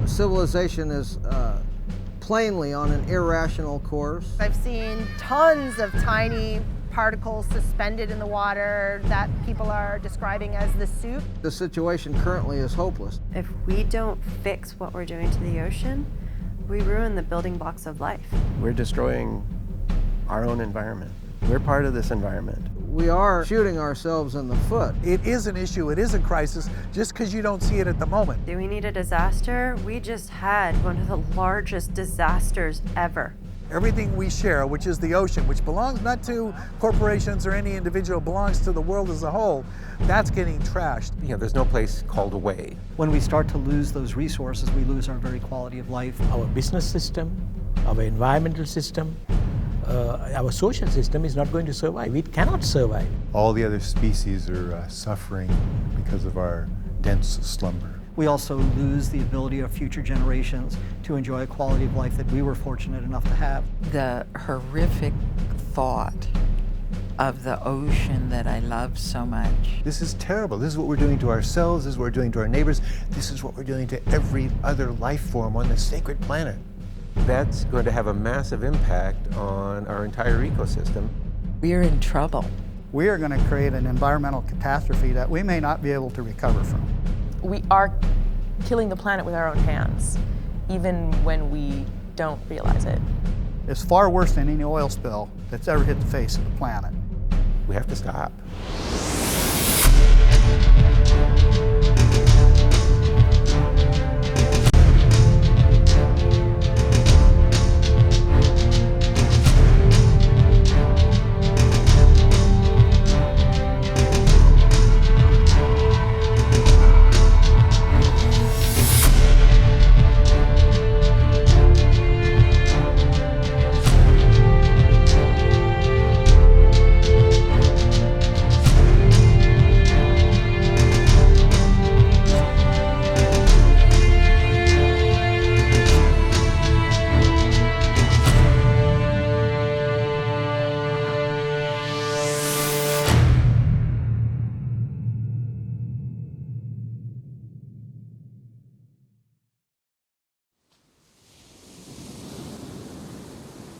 Civilization is plainly on an irrational course. I've seen tons of tiny particles suspended in the water that people are describing as the soup. The situation currently is hopeless. If we don't fix what we're doing to the ocean, we ruin the building blocks of life. We're destroying our own environment. We're part of this environment. We are shooting ourselves in the foot. It is an issue, it is a crisis, just because you don't see it at the moment. Do we need a disaster? We just had one of the largest disasters ever. Everything we share, which is the ocean, which belongs not to corporations or any individual, belongs to the world as a whole, that's getting trashed. You know, there's no place called away. When we start to lose those resources, we lose our very quality of life. Our business system, our environmental system, our social system is not going to survive. It cannot survive. All the other species are suffering because of our dense slumber. We also lose the ability of future generations to enjoy a quality of life that we were fortunate enough to have. The horrific thought of the ocean that I love so much. This is terrible. This is what we're doing to ourselves. This is what we're doing to our neighbors. This is what we're doing to every other life form on this sacred planet. That's going to have a massive impact on our entire ecosystem. We're in trouble. We are going to create an environmental catastrophe that we may not be able to recover from. We are killing the planet with our own hands, even when we don't realize it. It's far worse than any oil spill that's ever hit the face of the planet. We have to stop.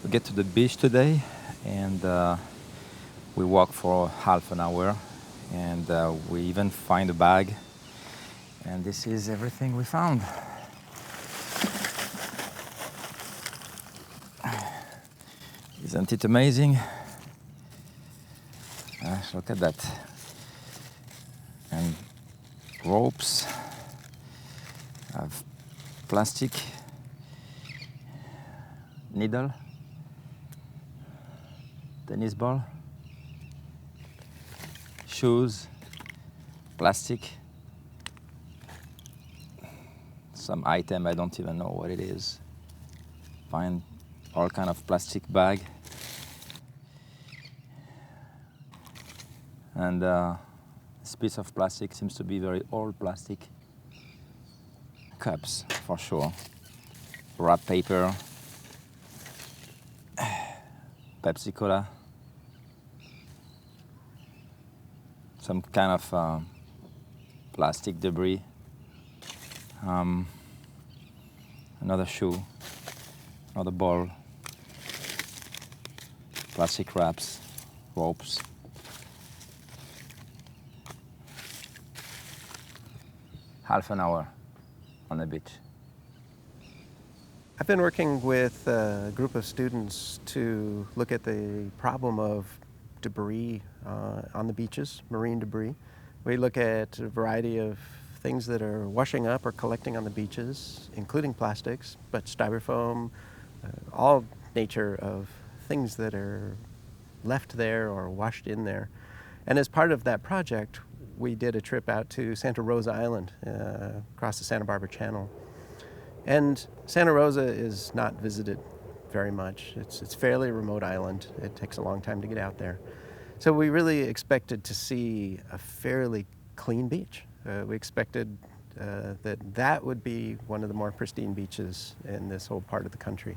We get to the beach today, and we walk for half an hour, and we even find a bag, and this is everything we found. Isn't it amazing? Look at that. And ropes of plastic, needle, tennis ball, shoes, plastic, some item I don't even know what it is. Find all kind of plastic bag. And this piece of plastic seems to be very old plastic. Cups, for sure. Wrap paper. Pepsi Cola. Some kind of plastic debris. Another shoe. Another ball. Plastic wraps. Ropes. Half an hour on the beach. I've been working with a group of students to look at the problem of debris on the beaches, marine debris. We look at a variety of things that are washing up or collecting on the beaches, including plastics, but styrofoam, all nature of things that are left there or washed in there. And as part of that project, we did a trip out to Santa Rosa Island across the Santa Barbara Channel. And Santa Rosa is not visited very much. It's a fairly remote island. It takes a long time to get out there. So we really expected to see a fairly clean beach. We expected that would be one of the more pristine beaches in this whole part of the country.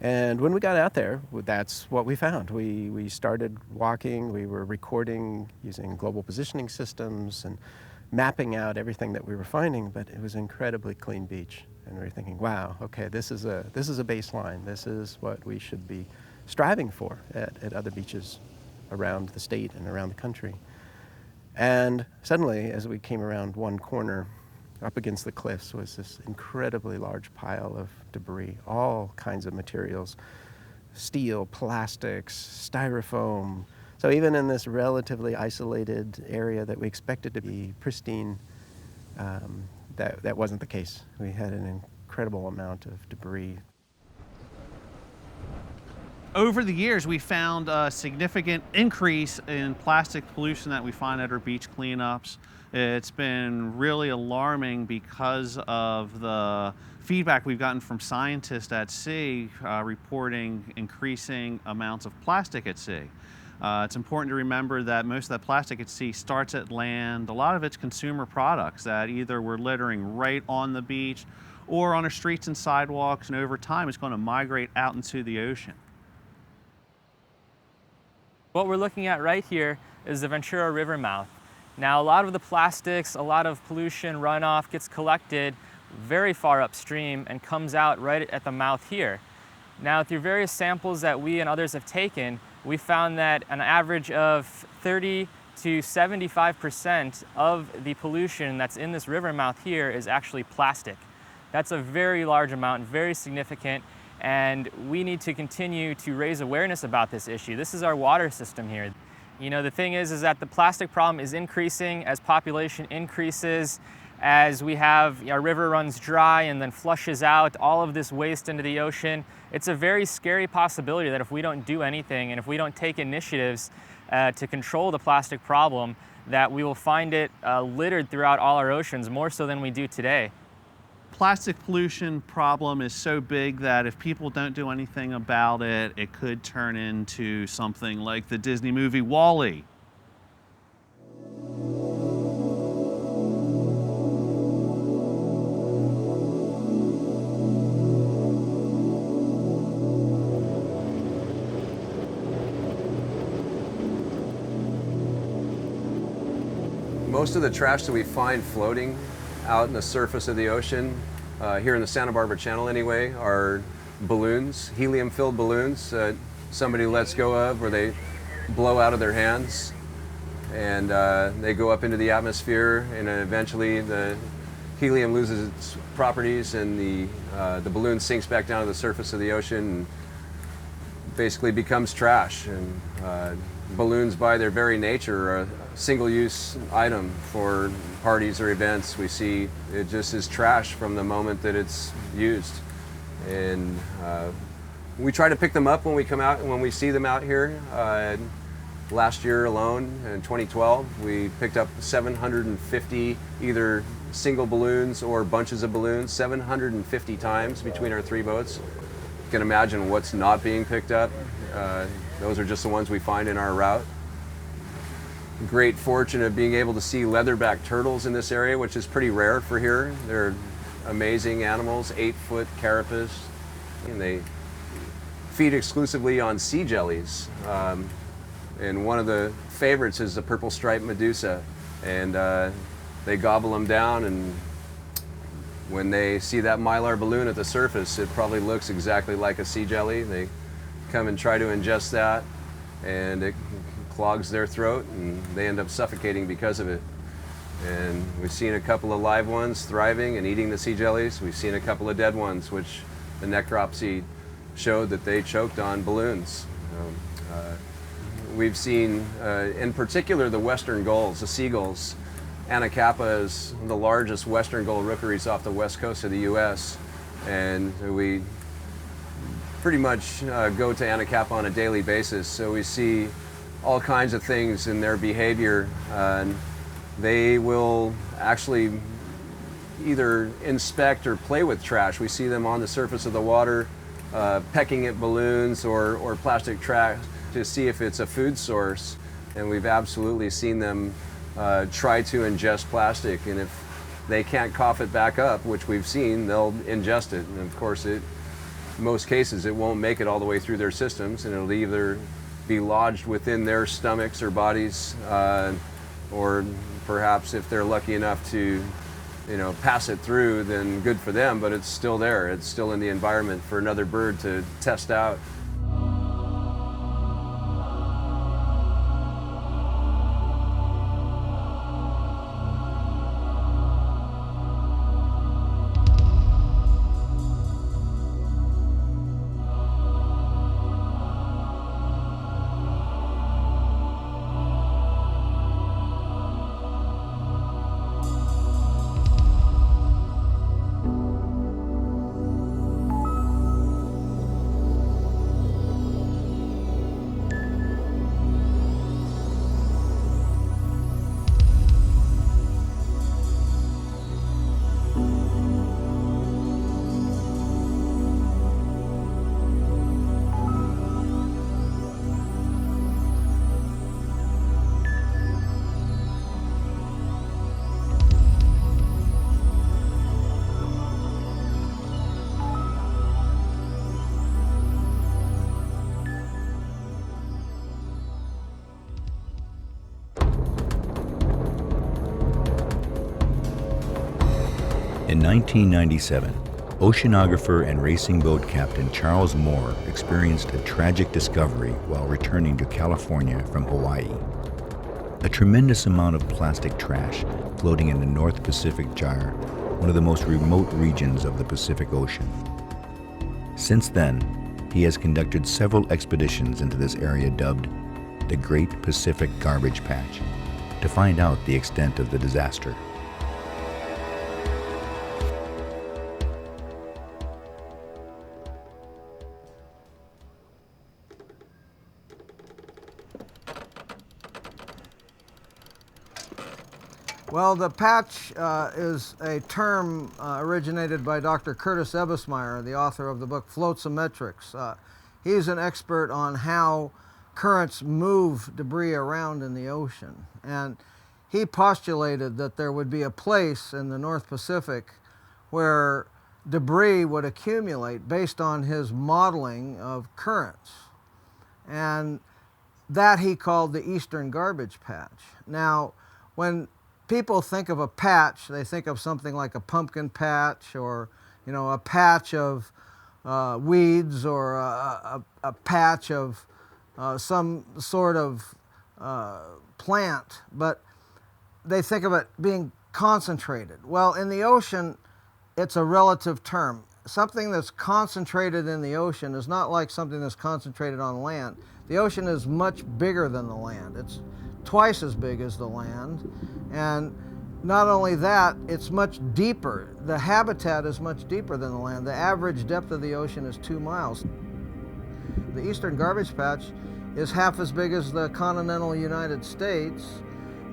And when we got out there, that's what we found. We started walking, we were recording using global positioning systems and mapping out everything that we were finding, but it was an incredibly clean beach. And we were thinking, wow, okay, this is a baseline. This is what we should be striving for at other beaches around the state and around the country. And suddenly, as we came around one corner, up against the cliffs was this incredibly large pile of debris, all kinds of materials, steel, plastics, styrofoam. So even in this relatively isolated area that we expected to be pristine, that wasn't the case. We had an incredible amount of debris. Over the years, we found a significant increase in plastic pollution that we find at our beach cleanups. It's been really alarming because of the feedback we've gotten from scientists at sea reporting increasing amounts of plastic at sea. It's important to remember that most of that plastic at sea starts at land. A lot of it's consumer products that either we're littering right on the beach or on our streets and sidewalks, and over time it's going to migrate out into the ocean. What we're looking at right here is the Ventura River mouth. Now, a lot of the plastics, a lot of pollution runoff gets collected very far upstream and comes out right at the mouth here. Now, through various samples that we and others have taken, we found that an average of 30 to 75% of the pollution that's in this river mouth here is actually plastic. That's a very large amount, very significant, and we need to continue to raise awareness about this issue. This is our water system here. You know, the thing is that the plastic problem is increasing as population increases, as we have our river runs dry and then flushes out all of this waste into the ocean. It's a very scary possibility that if we don't do anything and if we don't take initiatives to control the plastic problem, that we will find it littered throughout all our oceans, more so than we do today. Plastic pollution problem is so big that if people don't do anything about it, it could turn into something like the Disney movie WALL-E. Most of the trash that we find floating out in the surface of the ocean, here in the Santa Barbara Channel anyway, are balloons, helium-filled balloons that somebody lets go of or they blow out of their hands, and they go up into the atmosphere, and eventually the helium loses its properties and the balloon sinks back down to the surface of the ocean and basically becomes trash. And balloons, by their very nature, are a single-use item for parties or events. We see it just is trash from the moment that it's used, and we try to pick them up when we come out and when we see them out here. Last year alone, in 2012, we picked up 750 either single balloons or bunches of balloons, 750 times between our three boats. You can imagine what's not being picked up. Those are just the ones we find in our route. Great fortune of being able to see leatherback turtles in this area, which is pretty rare for here. They're amazing animals, 8-foot carapace, and they feed exclusively on sea jellies. And one of the favorites is the purple striped medusa, and they gobble them down, and when they see that mylar balloon at the surface, it probably looks exactly like a sea jelly. They come and try to ingest that, and it clogs their throat, and they end up suffocating because of it. And we've seen a couple of live ones thriving and eating the sea jellies. We've seen a couple of dead ones, which the necropsy showed that they choked on balloons. We've seen, in particular, the western gulls, the seagulls. Anacapa is the largest western gull rookeries off the west coast of the U.S., and we pretty much go to Anacapa on a daily basis, so we see all kinds of things in their behavior. They will actually either inspect or play with trash. We see them on the surface of the water pecking at balloons or plastic trash to see if it's a food source, and we've absolutely seen them try to ingest plastic, and if they can't cough it back up, which we've seen, they'll ingest it, and of course in most cases it won't make it all the way through their systems, and it'll either be lodged within their stomachs or bodies or perhaps if they're lucky enough to, pass it through, then good for them, but it's still there. It's still in the environment for another bird to test out. In 1997, oceanographer and racing boat captain Charles Moore experienced a tragic discovery while returning to California from Hawaii. A tremendous amount of plastic trash floating in the North Pacific Gyre, one of the most remote regions of the Pacific Ocean. Since then, he has conducted several expeditions into this area dubbed the Great Pacific Garbage Patch to find out the extent of the disaster. Well, the patch is a term originated by Dr. Curtis Ebbesmeyer, the author of the book Floatsometrics. He's an expert on how currents move debris around in the ocean. And he postulated that there would be a place in the North Pacific where debris would accumulate based on his modeling of currents. And that he called the Eastern Garbage Patch. Now, when people think of a patch, they think of something like a pumpkin patch, or a patch of weeds, or a patch of some sort of plant, but they think of it being concentrated. Well, in the ocean, it's a relative term. Something that's concentrated in the ocean is not like something that's concentrated on land. The ocean is much bigger than the land. It's twice as big as the land. And not only that, it's much deeper. The habitat is much deeper than the land. The average depth of the ocean is 2 miles. The Eastern Garbage Patch is half as big as the continental United States,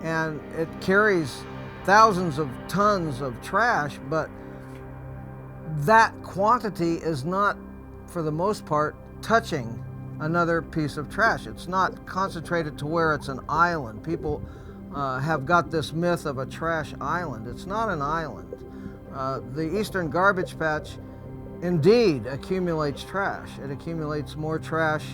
and it carries thousands of tons of trash, but that quantity is not, for the most part, touching another piece of trash. It's not concentrated to where it's an island. People have got this myth of a trash island. It's not an island. The Eastern Garbage Patch indeed accumulates trash. It accumulates more trash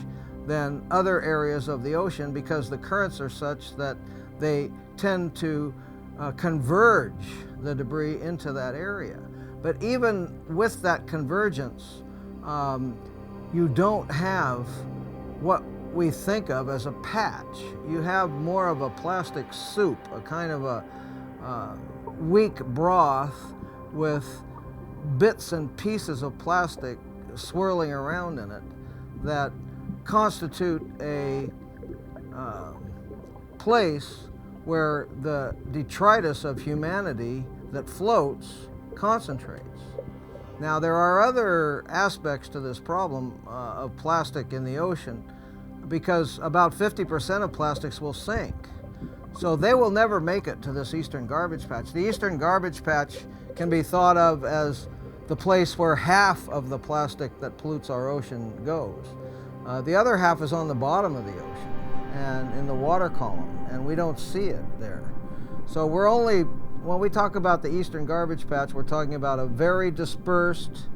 than other areas of the ocean because the currents are such that they tend to converge the debris into that area. But even with that convergence, you don't have what we think of as a patch. You have more of a plastic soup, a kind of a weak broth with bits and pieces of plastic swirling around in it that constitute a place where the detritus of humanity that floats concentrates. Now, there are other aspects to this problem of plastic in the ocean, because about 50% of plastics will sink. So they will never make it to this Eastern Garbage Patch. The Eastern Garbage Patch can be thought of as the place where half of the plastic that pollutes our ocean goes. The other half is on the bottom of the ocean and in the water column, and we don't see it there. So we're only, when we talk about the Eastern Garbage Patch, we're talking about a very dispersed,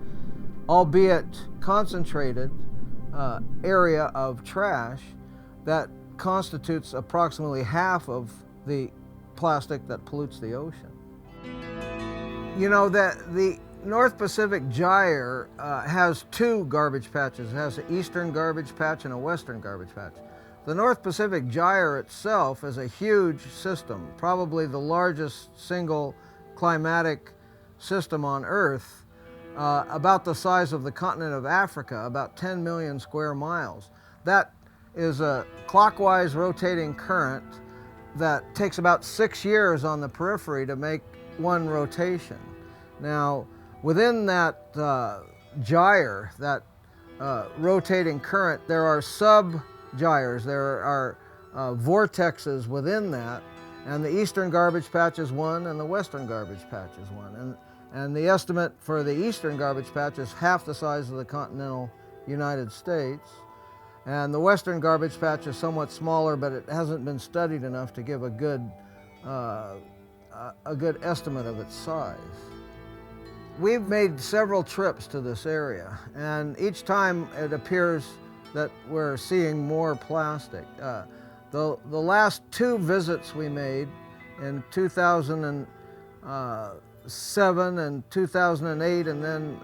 albeit concentrated, area of trash that constitutes approximately half of the plastic that pollutes the ocean. You know, that the North Pacific Gyre has two garbage patches. It has an eastern garbage patch and a western garbage patch. The North Pacific Gyre itself is a huge system, probably the largest single climatic system on Earth, about the size of the continent of Africa, about 10 million square miles. That is a clockwise rotating current that takes about 6 years on the periphery to make one rotation. Now, within that gyre, that rotating current, there are sub-gyres, there are vortexes within that, and the eastern garbage patch is one and the western garbage patch is one. And the estimate for the eastern garbage patch is half the size of the continental United States. And the western garbage patch is somewhat smaller, but it hasn't been studied enough to give a good estimate of its size. We've made several trips to this area, and each time it appears that we're seeing more plastic. The last two visits we made in 2007 and 2008, and then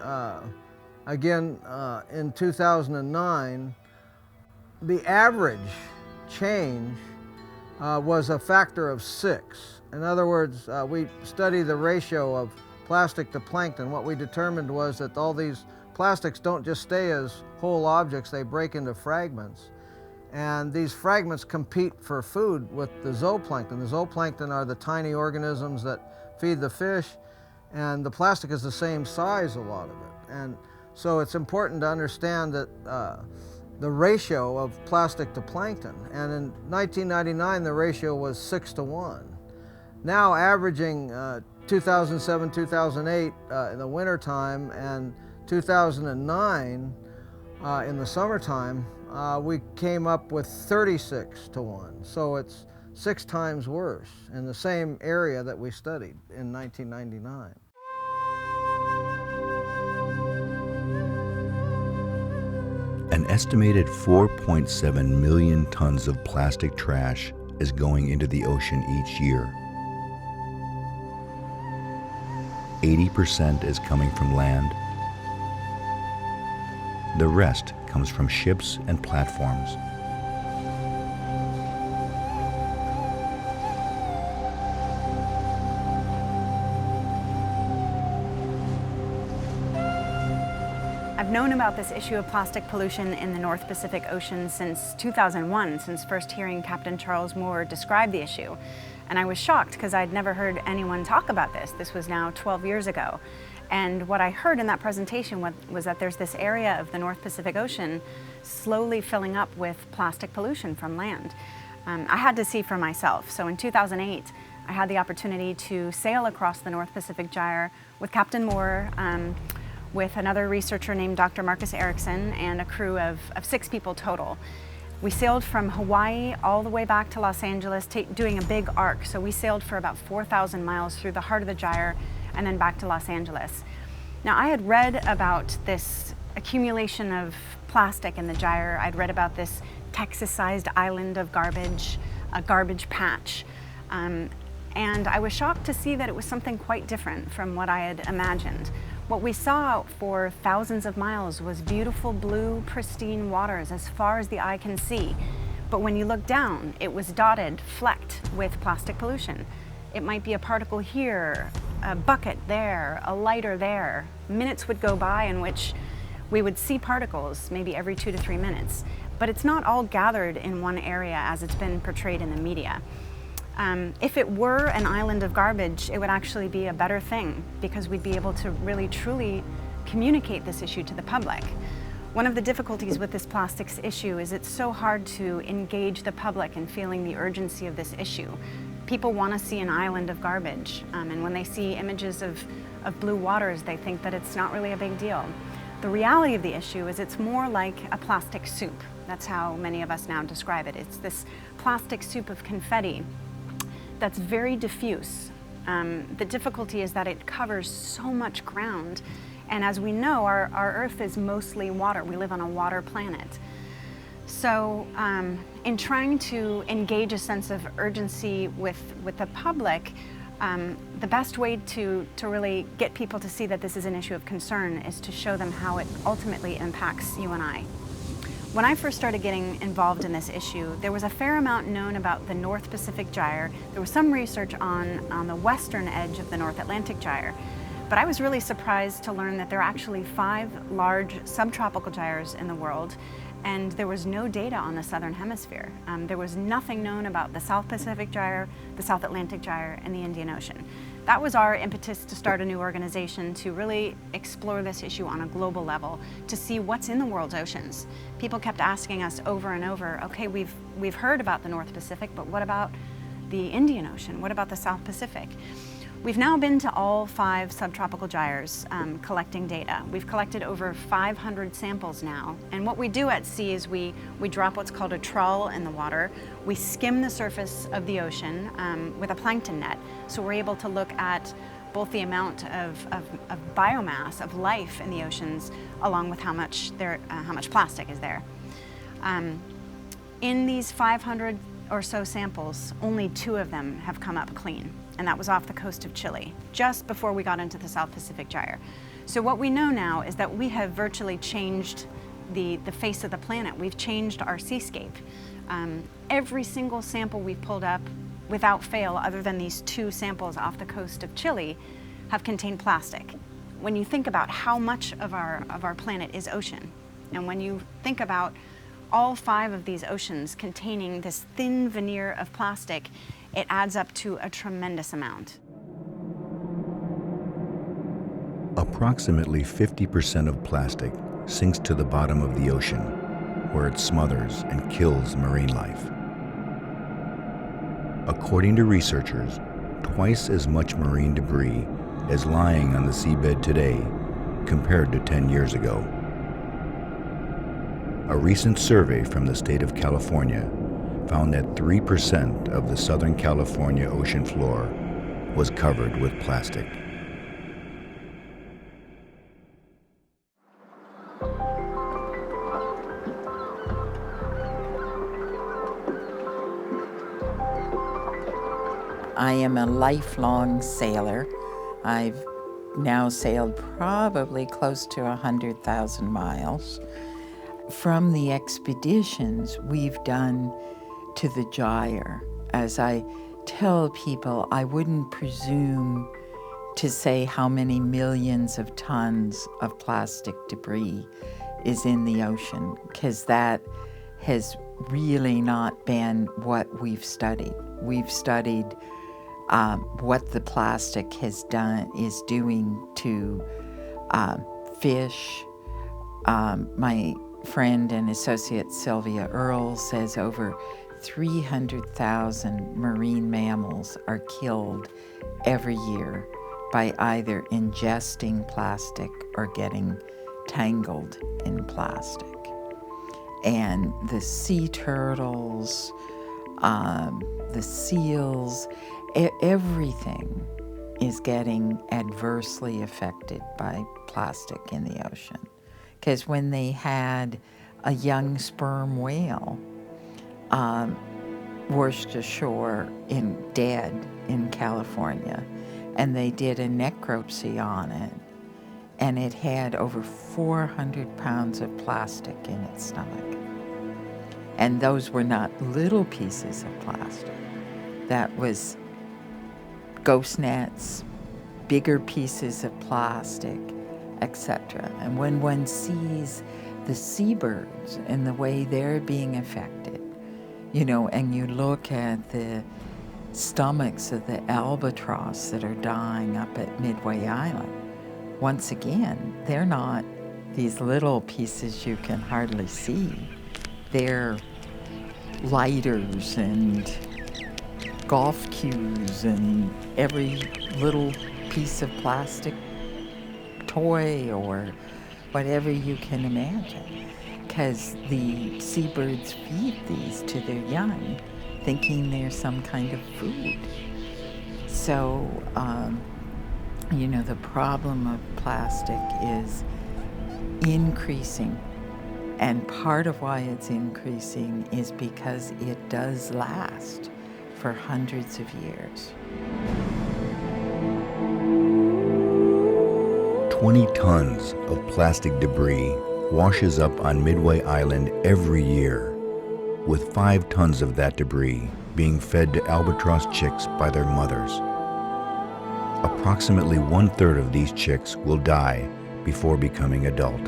again in 2009, the average change was a factor of 6. In other words, we studied the ratio of plastic to plankton. What we determined was that all these plastics don't just stay as whole objects, they break into fragments. And these fragments compete for food with the zooplankton. The zooplankton are the tiny organisms that feed the fish, and the plastic is the same size, a lot of it. And so it's important to understand that the ratio of plastic to plankton. And in 1999, the ratio was 6:1. Now averaging 2007, 2008 in the wintertime and 2009 in the summertime, we came up with 36:1. So it's 6 times worse in the same area that we studied in 1999. An estimated 4.7 million tons of plastic trash is going into the ocean each year. 80% is coming from land. The rest comes from ships and platforms. I've known about this issue of plastic pollution in the North Pacific Ocean since 2001, since first hearing Captain Charles Moore describe the issue. And I was shocked because I'd never heard anyone talk about this. This was now 12 years ago. And what I heard in that presentation was that there's this area of the North Pacific Ocean slowly filling up with plastic pollution from land. I had to see for myself. So in 2008, I had the opportunity to sail across the North Pacific Gyre with Captain Moore, with another researcher named Dr. Marcus Erickson, and a crew of 6 people total. We sailed from Hawaii all the way back to Los Angeles, doing a big arc. So we sailed for about 4,000 miles through the heart of the gyre and then back to Los Angeles. Now, I had read about this accumulation of plastic in the gyre. I'd read about this Texas-sized island of garbage, a garbage patch. And I was shocked to see that it was something quite different from what I had imagined. What we saw for thousands of miles was beautiful blue, pristine waters as far as the eye can see. But when you look down, it was dotted, flecked with plastic pollution. It might be a particle here, a bucket there, a lighter there. Minutes would go by in which we would see particles, maybe every 2 to 3 minutes. But it's not all gathered in one area as it's been portrayed in the media. If it were an island of garbage, it would actually be a better thing because we'd be able to really truly communicate this issue to the public. One of the difficulties with this plastics issue is it's so hard to engage the public in feeling the urgency of this issue. People want to see an island of garbage, and when they see images of blue waters, they think that it's not really a big deal. The reality of the issue is it's more like a plastic soup. That's how many of us now describe it. It's this plastic soup of confetti that's very diffuse. The difficulty is that it covers so much ground, and as we know, our Earth is mostly water. We live on a water planet. So in trying to engage a sense of urgency with the public, the best way to really get people to see that this is an issue of concern is to show them how it ultimately impacts you and I. When I first started getting involved in this issue, there was a fair amount known about the North Pacific Gyre. There was some research on the western edge of the North Atlantic Gyre. But I was really surprised to learn that there are actually 5 large subtropical gyres in the world, and there was no data on the southern hemisphere. There was nothing known about the South Pacific Gyre, the South Atlantic Gyre, and the Indian Ocean. That was our impetus to start a new organization to really explore this issue on a global level, to see what's in the world's oceans. People kept asking us over and over, okay, we've heard about the North Pacific, but what about the Indian Ocean? What about the South Pacific? We've now been to all 5 subtropical gyres collecting data. We've collected over 500 samples now. And what we do at sea is we drop what's called a trawl in the water. We skim the surface of the ocean with a plankton net. So we're able to look at both the amount of biomass, of life in the oceans, along with how much plastic is there. In these 500 or so samples, only 2 of them have come up clean. And that was off the coast of Chile, just before we got into the South Pacific Gyre. So what we know now is that we have virtually changed the face of the planet. We've changed our seascape. Every single sample we've pulled up, without fail, other than these 2 samples off the coast of Chile, have contained plastic. When you think about how much of our planet is ocean, and when you think about all 5 of these oceans containing this thin veneer of plastic, it adds up to a tremendous amount. Approximately 50% of plastic sinks to the bottom of the ocean, where it smothers and kills marine life. According to researchers, twice as much marine debris is lying on the seabed today compared to 10 years ago. A recent survey from the state of California found that 3% of the Southern California ocean floor was covered with plastic. I am a lifelong sailor. I've now sailed probably close to 100,000 miles. From the expeditions we've done to the gyre, as I tell people, I wouldn't presume to say how many millions of tons of plastic debris is in the ocean, because that has really not been what we've studied. We've studied what the plastic is doing to fish. My friend and associate Sylvia Earle says over 300,000 marine mammals are killed every year by either ingesting plastic or getting tangled in plastic. And the sea turtles, the seals, everything is getting adversely affected by plastic in the ocean. Because when they had a young sperm whale washed ashore dead in California, and they did a necropsy on it, and it had over 400 pounds of plastic in its stomach. And those were not little pieces of plastic. That was ghost nets, bigger pieces of plastic, etc. And when one sees the seabirds and the way they're being affected, and you look at the stomachs of the albatross that are dying up at Midway Island, once again, they're not these little pieces you can hardly see. They're lighters and golf cues and every little piece of plastic toy or whatever you can imagine, because the seabirds feed these to their young, thinking they're some kind of food. So, the problem of plastic is increasing And part of why it's increasing is because it does last for hundreds of years. 20 tons of plastic debris washes up on Midway Island every year, with 5 tons of that debris being fed to albatross chicks by their mothers. Approximately 1/3 of these chicks will die before becoming adult.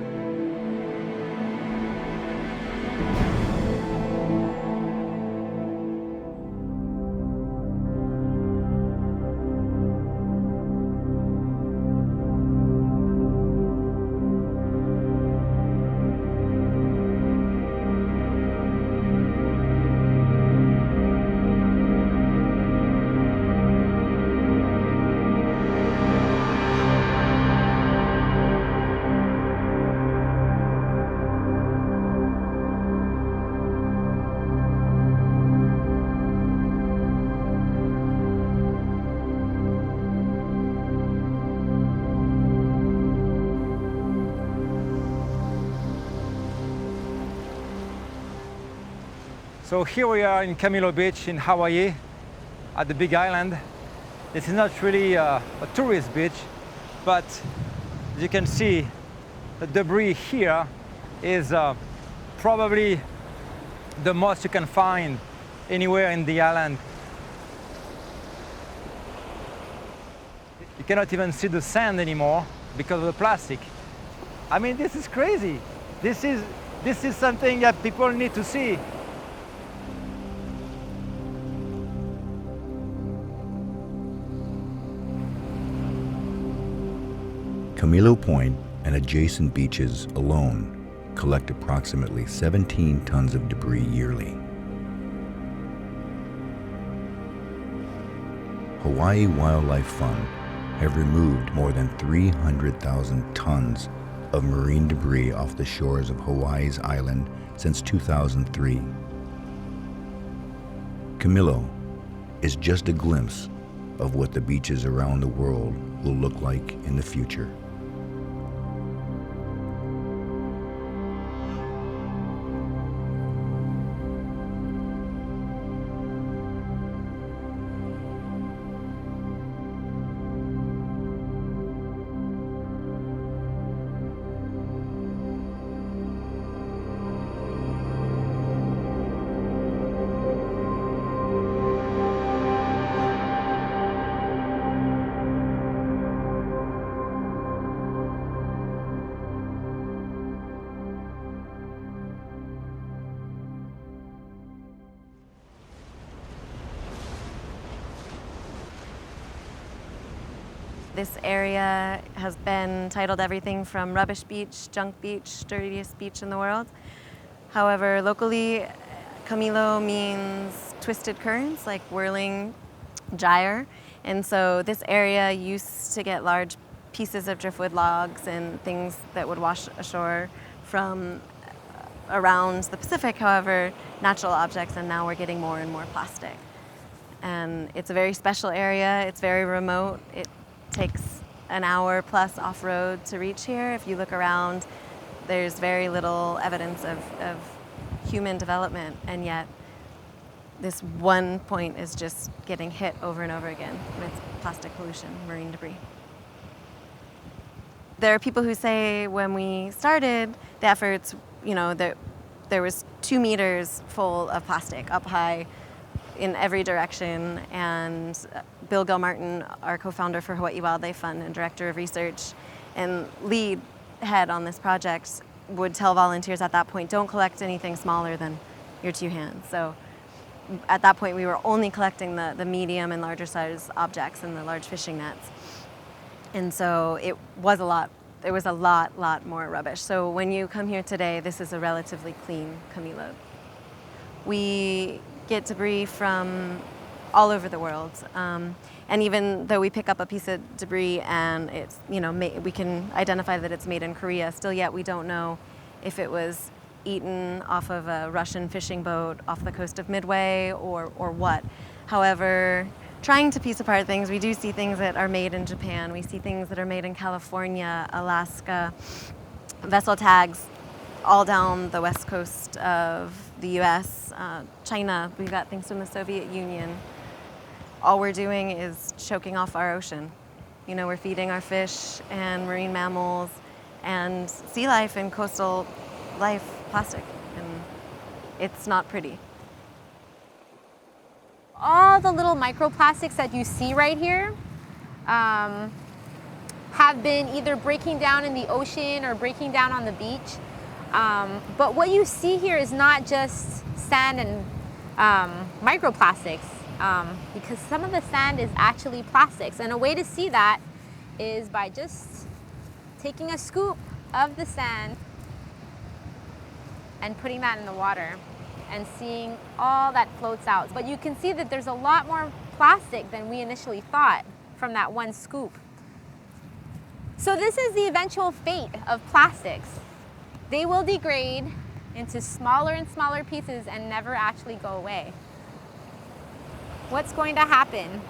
So here we are in Camilo Beach in Hawaii at the Big Island. This is not really a tourist beach, but as you can see, the debris here is probably the most you can find anywhere in the island. You cannot even see the sand anymore because of the plastic. I mean, this is crazy. This is something that people need to see. Camilo Point and adjacent beaches alone collect approximately 17 tons of debris yearly. Hawaii Wildlife Fund have removed more than 300,000 tons of marine debris off the shores of Hawaii's island since 2003. Camilo is just a glimpse of what the beaches around the world will look like in the future. This area has been titled everything from rubbish beach, junk beach, dirtiest beach in the world. However, locally, Camilo means twisted currents, like whirling gyre. And so this area used to get large pieces of driftwood logs and things that would wash ashore from around the Pacific, however, natural objects, and now we're getting more and more plastic. And it's a very special area, it's very remote. It takes an hour plus off-road to reach here. If you look around, there's very little evidence of human development, and yet this one point is just getting hit over and over again with plastic pollution, marine debris. There are people who say when we started the efforts, you know, that there was 2 meters full of plastic up high in every direction, and Bill Gilmartin, our co-founder for Hawaii Wildlife Fund and director of research and lead head on this project, would tell volunteers at that point, don't collect anything smaller than your 2 hands. So at that point we were only collecting the medium and larger size objects and the large fishing nets. And so it was a lot. There was a lot more rubbish. So when you come here today, this is a relatively clean Camilo. We get debris from all over the world. And even though we pick up a piece of debris and it's, you know, we can identify that it's made in Korea, still yet we don't know if it was eaten off of a Russian fishing boat off the coast of Midway or what. However, trying to piece apart things, we do see things that are made in Japan. We see things that are made in California, Alaska, vessel tags all down the west coast of the US, China, we got things from the Soviet Union. All we're doing is choking off our ocean. You know, we're feeding our fish and marine mammals and sea life and coastal life plastic, and it's not pretty. All the little microplastics that you see right here have been either breaking down in the ocean or breaking down on the beach. But what you see here is not just sand and microplastics, because some of the sand is actually plastics. And a way to see that is by just taking a scoop of the sand and putting that in the water and seeing all that floats out. But you can see that there's a lot more plastic than we initially thought from that one scoop. So this is the eventual fate of plastics. They will degrade into smaller and smaller pieces and never actually go away. What's going to happen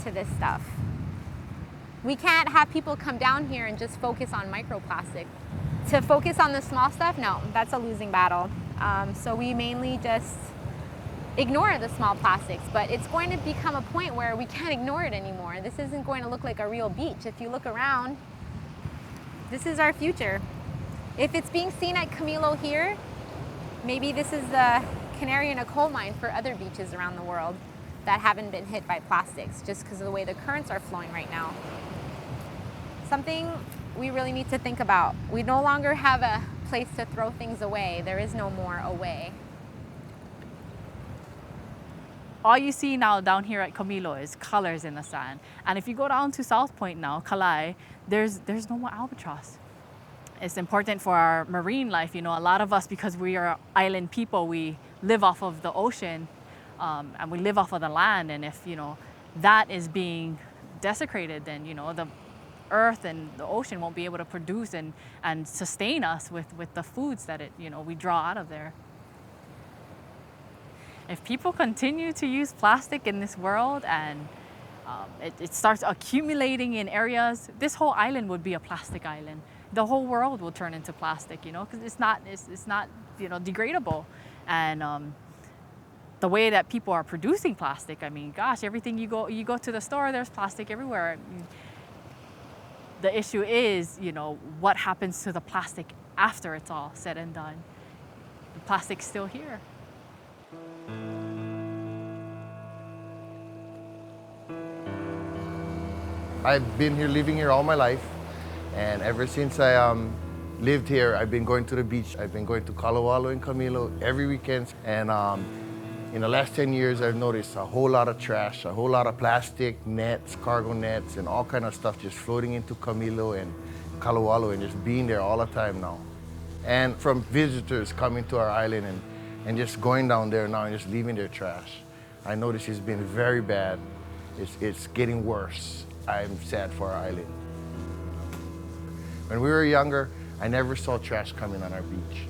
to this stuff? We can't have people come down here and just focus on microplastic. To focus on the small stuff, no, that's a losing battle. So we mainly just ignore the small plastics, but it's going to become a point where we can't ignore it anymore. This isn't going to look like a real beach. If you look around, this is our future. If it's being seen at Camilo here, maybe this is the canary in a coal mine for other beaches around the world that haven't been hit by plastics just because of the way the currents are flowing right now. Something we really need to think about. We no longer have a place to throw things away. There is no more away. All you see now down here at Camilo is colors in the sand. And if you go down to South Point now, Kalai, there's no more albatross. It's important for our marine life. You know, a lot of us, because we are island people, we live off of the ocean and we live off of the land. And if, you know, that is being desecrated, then, you know, the earth and the ocean won't be able to produce and sustain us with the foods that we draw out of there. If people continue to use plastic in this world and it starts accumulating in areas, this whole island would be a plastic island. The whole world will turn into plastic, you know, because it's not degradable. And the way that people are producing plastic, I mean, gosh, everything you go to the store, there's plastic everywhere. I mean, the issue is, you know, what happens to the plastic after it's all said and done. The plastic's still here. I've been here, living here all my life, and ever since I lived here, I've been going to the beach. I've been going to Kalawalo and Camilo every weekend, and in the last 10 years, I've noticed a whole lot of trash, a whole lot of plastic nets, cargo nets, and all kind of stuff just floating into Camilo and Kalawalo and just being there all the time now. And from visitors coming to our island and just going down there now and just leaving their trash. I notice it's been very bad. It's getting worse. I'm sad for our island. When we were younger, I never saw trash coming on our beach.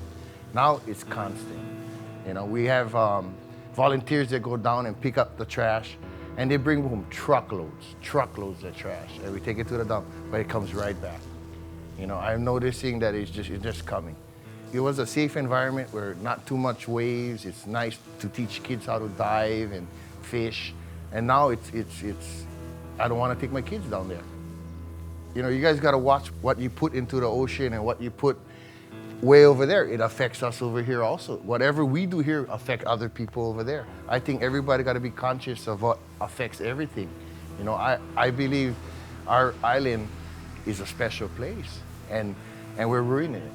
Now it's constant. You know, we have volunteers that go down and pick up the trash, and they bring home truckloads of trash, and we take it to the dump, but it comes right back. You know, I'm noticing that it's just coming. It was a safe environment where not too much waves. It's nice to teach kids how to dive and fish, and now it's I don't want to take my kids down there. You know, you guys got to watch what you put into the ocean and what you put way over there. It affects us over here also. Whatever we do here affects other people over there. I think everybody got to be conscious of what affects everything. You know, I believe our island is a special place, and we're ruining it.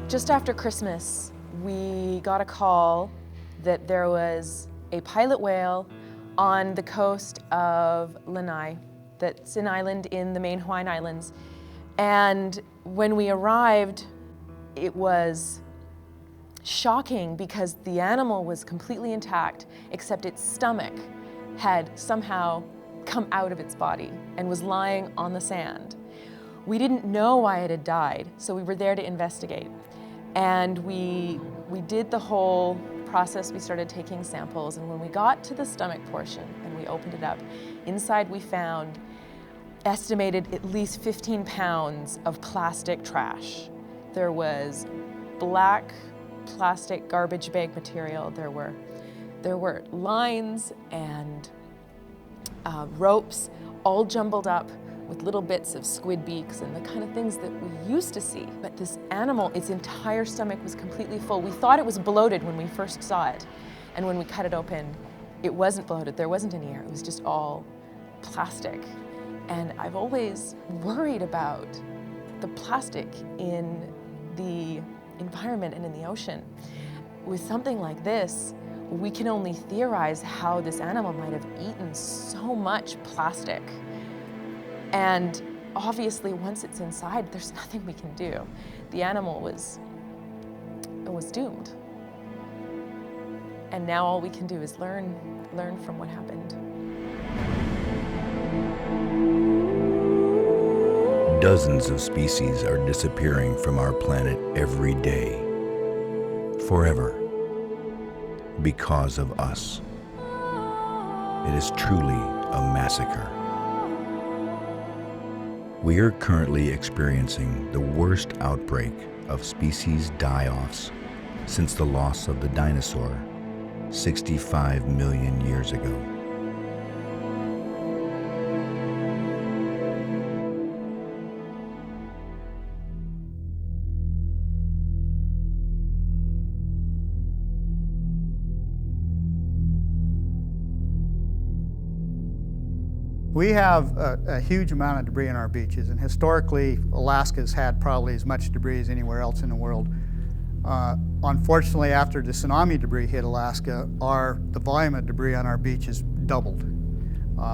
Just after Christmas, we got a call that there was a pilot whale on the coast of Lanai, that's an island in the main Hawaiian Islands. And when we arrived, it was shocking because the animal was completely intact, except its stomach had somehow come out of its body and was lying on the sand. We didn't know why it had died, so we were there to investigate. And we did the whole process, we started taking samples, and when we got to the stomach portion and we opened it up, inside we found estimated at least 15 pounds of plastic trash. There was black plastic garbage bag material. There were lines and ropes all jumbled up with little bits of squid beaks and the kind of things that we used to see. But this animal, its entire stomach was completely full. We thought it was bloated when we first saw it. And when we cut it open, it wasn't bloated. There wasn't any air. It was just all plastic. And I've always worried about the plastic in the environment and in the ocean. With something like this, we can only theorize how this animal might have eaten so much plastic. And obviously, once it's inside, there's nothing we can do. The animal was doomed. And now all we can do is learn from what happened. Dozens of species are disappearing from our planet every day, forever, because of us. It is truly a massacre. We are currently experiencing the worst outbreak of species die-offs since the loss of the dinosaur 65 million years ago. We have a huge amount of debris in our beaches, and historically, Alaska's had probably as much debris as anywhere else in the world. Unfortunately, after the tsunami debris hit Alaska, the volume of debris on our beaches doubled,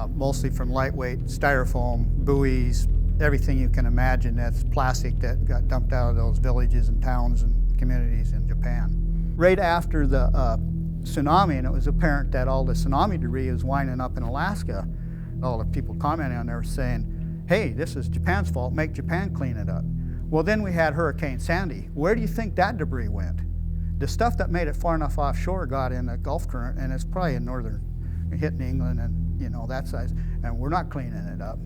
mostly from lightweight styrofoam, buoys, everything you can imagine that's plastic that got dumped out of those villages and towns and communities in Japan. Right after the tsunami, and it was apparent that all the tsunami debris was winding up in Alaska, all the people commenting on there were saying, hey, this is Japan's fault, make Japan clean it up. Well, then we had Hurricane Sandy. Where do you think that debris went? The stuff that made it far enough offshore got in the Gulf Current, and it's probably in northern, hitting England and that size, and we're not cleaning it up.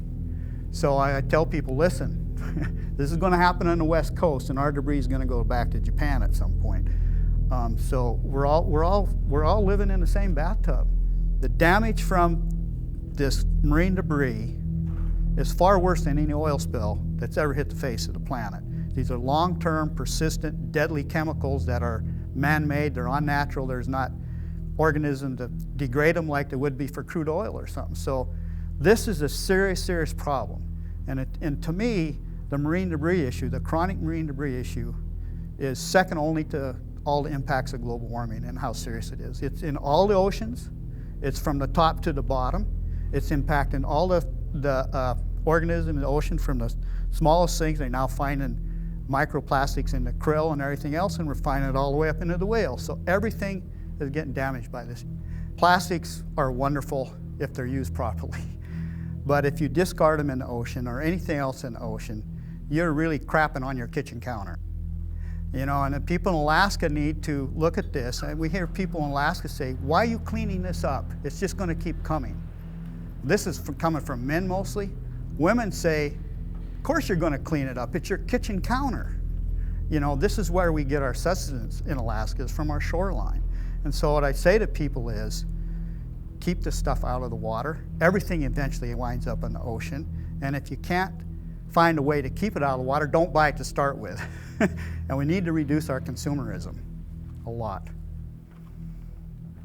So I tell people, listen, this is going to happen on the West Coast, and our debris is going to go back to Japan at some point. So we're all living in the same bathtub. The damage from this marine debris is far worse than any oil spill that's ever hit the face of the planet. These are long-term, persistent, deadly chemicals that are man-made, they're unnatural, there's not organism to degrade them like there would be for crude oil or something. So this is a serious, serious problem. And to me, the marine debris issue, the chronic marine debris issue, is second only to all the impacts of global warming and how serious it is. It's in all the oceans, it's from the top to the bottom. It's impacting all the organisms in the ocean, from the smallest things. They're now finding microplastics in the krill and everything else, and we're finding it all the way up into the whales. So everything is getting damaged by this. Plastics are wonderful if they're used properly. But if you discard them in the ocean or anything else in the ocean, you're really crapping on your kitchen counter. And the people in Alaska need to look at this. And we hear people in Alaska say, why are you cleaning this up? It's just going to keep coming. This is coming from men mostly. Women say, of course you're going to clean it up. It's your kitchen counter. This is where we get our sustenance in Alaska, is from our shoreline. And so what I say to people is, keep this stuff out of the water. Everything eventually winds up in the ocean. And if you can't find a way to keep it out of the water, don't buy it to start with. And we need to reduce our consumerism a lot.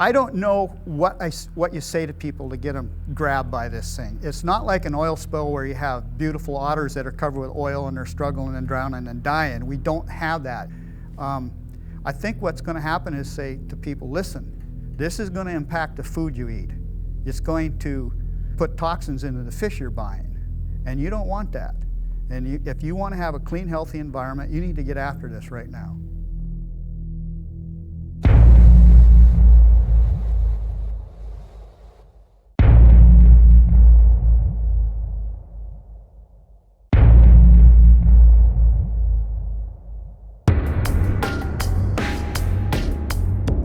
I don't know what you say to people to get them grabbed by this thing. It's not like an oil spill where you have beautiful otters that are covered with oil and they're struggling and drowning and dying. We don't have that. I think what's going to happen is say to people, listen, this is going to impact the food you eat. It's going to put toxins into the fish you're buying, and you don't want that. And if you want to have a clean, healthy environment, you need to get after this right now.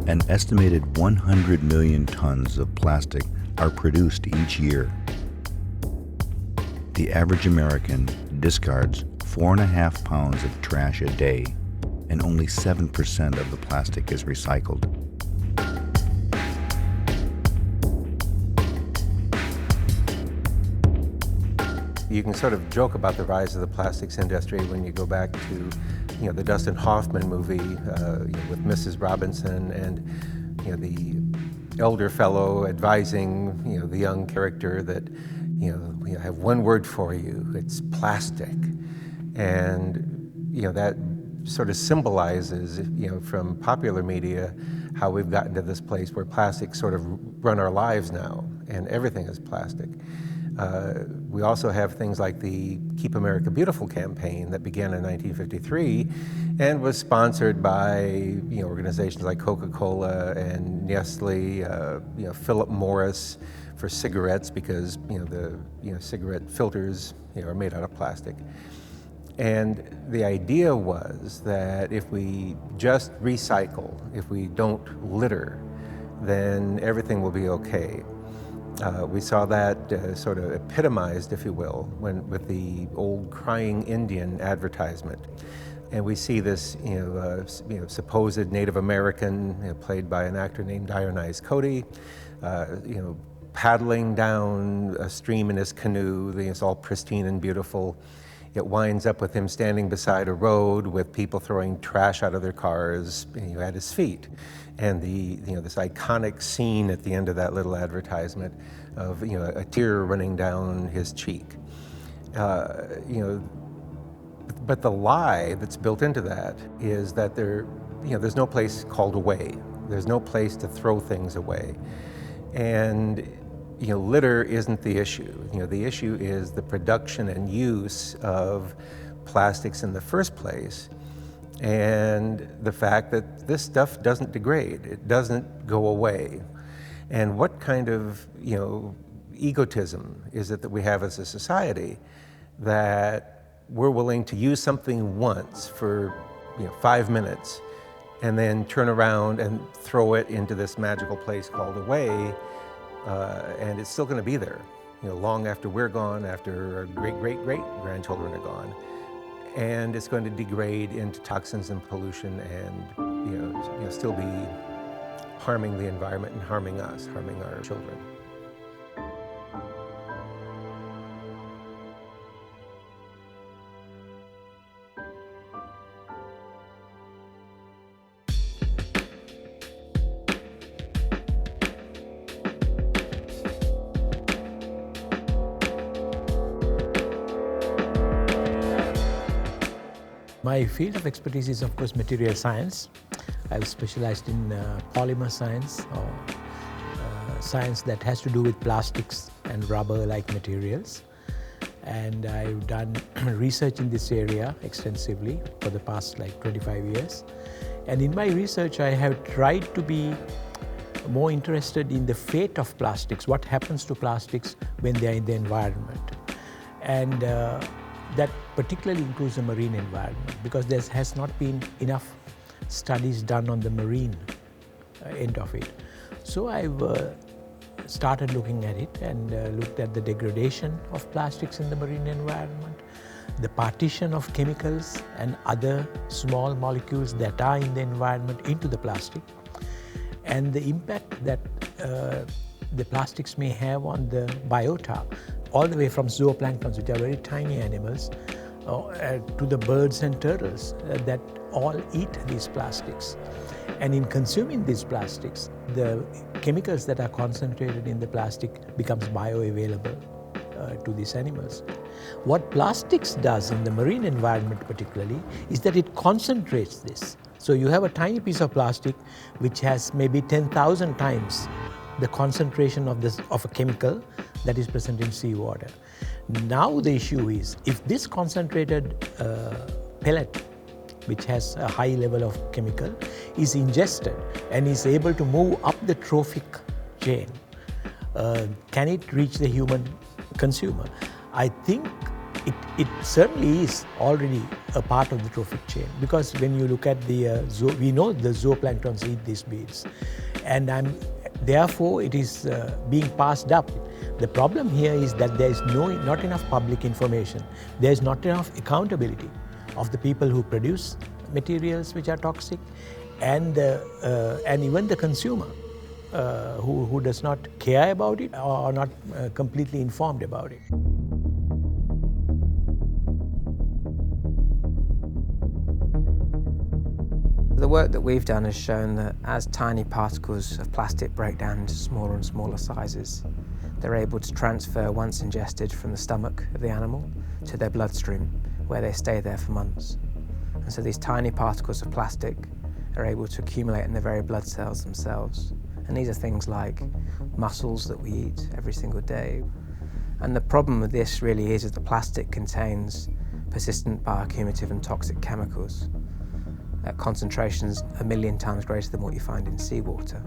An estimated 100 million tons of plastic are produced each year. The average American discards 4.5 pounds of trash a day, and only 7% of the plastic is recycled. You can sort of joke about the rise of the plastics industry when you go back to, the Dustin Hoffman movie with Mrs. Robinson and, the elder fellow advising, the young character that, we have one word for you, it's plastic. And, that sort of symbolizes, from popular media, how we've gotten to this place where plastics sort of run our lives now, and everything is plastic. We also have things like the Keep America Beautiful campaign that began in 1953 and was sponsored by organizations like Coca-Cola and Nestle, Philip Morris for cigarettes because the cigarette filters are made out of plastic. And the idea was that if we just recycle, if we don't litter, then everything will be okay. We saw that sort of epitomized, if you will, with the old crying Indian advertisement. And we see this, supposed Native American, played by an actor named Dionyse Cody, paddling down a stream in his canoe. It's all pristine and beautiful. It winds up with him standing beside a road with people throwing trash out of their cars at his feet. And this iconic scene at the end of that little advertisement of a tear running down his cheek. But the lie that's built into that is that there's no place called away. There's no place to throw things away. And litter isn't the issue. The issue is the production and use of plastics in the first place, and the fact that this stuff doesn't degrade, it doesn't go away. And what kind of egotism is it that we have as a society that we're willing to use something once for 5 minutes and then turn around and throw it into this magical place called away, and it's still going to be there long after we're gone, after our great-great-great-grandchildren are gone. And it's going to degrade into toxins and pollution and still be harming the environment and harming us, harming our children. My field of expertise is, of course, material science. I've specialized in polymer science, or science that has to do with plastics and rubber-like materials. And I've done research in this area extensively for the past 25 years. And in my research, I have tried to be more interested in the fate of plastics, what happens to plastics when they're in the environment. And that particularly includes the marine environment, because there has not been enough studies done on the marine end of it. So I've started looking at it and looked at the degradation of plastics in the marine environment, the partition of chemicals and other small molecules that are in the environment into the plastic, and the impact that the plastics may have on the biota, all the way from zooplanktons, which are very tiny animals, to the birds and turtles that all eat these plastics. And in consuming these plastics, the chemicals that are concentrated in the plastic becomes bioavailable to these animals. What plastics does in the marine environment particularly is that it concentrates this. So you have a tiny piece of plastic which has maybe 10,000 times the concentration of a chemical that is present in seawater. Now the issue is, if this concentrated pellet, which has a high level of chemical, is ingested and is able to move up the trophic chain, can it reach the human consumer? I think It certainly is already a part of the trophic chain, because when you look at the we know the zooplanktons eat these beads, and therefore it is being passed up. The problem here is that there is not enough public information. There is not enough accountability of the people who produce materials which are toxic, and even the consumer who does not care about it or not completely informed about it. The work that we've done has shown that as tiny particles of plastic break down into smaller and smaller sizes, they're able to transfer once ingested from the stomach of the animal to their bloodstream, where they stay there for months. And so these tiny particles of plastic are able to accumulate in the very blood cells themselves. And these are things like mussels that we eat every single day. And the problem with this really is that the plastic contains persistent bioaccumulative and toxic chemicals at concentrations 1 million times greater than what you find in seawater.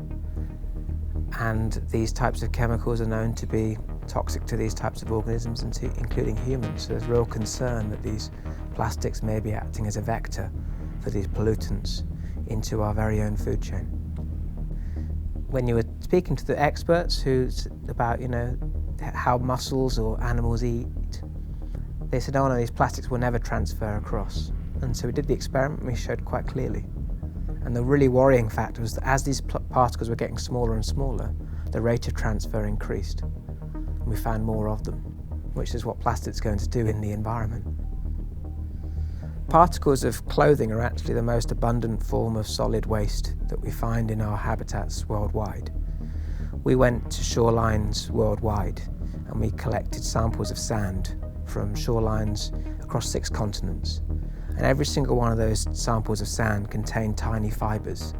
And these types of chemicals are known to be toxic to these types of organisms, including humans. So there's real concern that these plastics may be acting as a vector for these pollutants into our very own food chain. When you were speaking to the experts about, how mussels or animals eat, they said, oh no, these plastics will never transfer across. And so we did the experiment and we showed quite clearly. And the really worrying fact was that as these particles were getting smaller and smaller, the rate of transfer increased. And we found more of them, which is what plastic's going to do in the environment. Particles of clothing are actually the most abundant form of solid waste that we find in our habitats worldwide. We went to shorelines worldwide and we collected samples of sand from shorelines across 6 continents. And every single one of those samples of sand contained tiny fibres,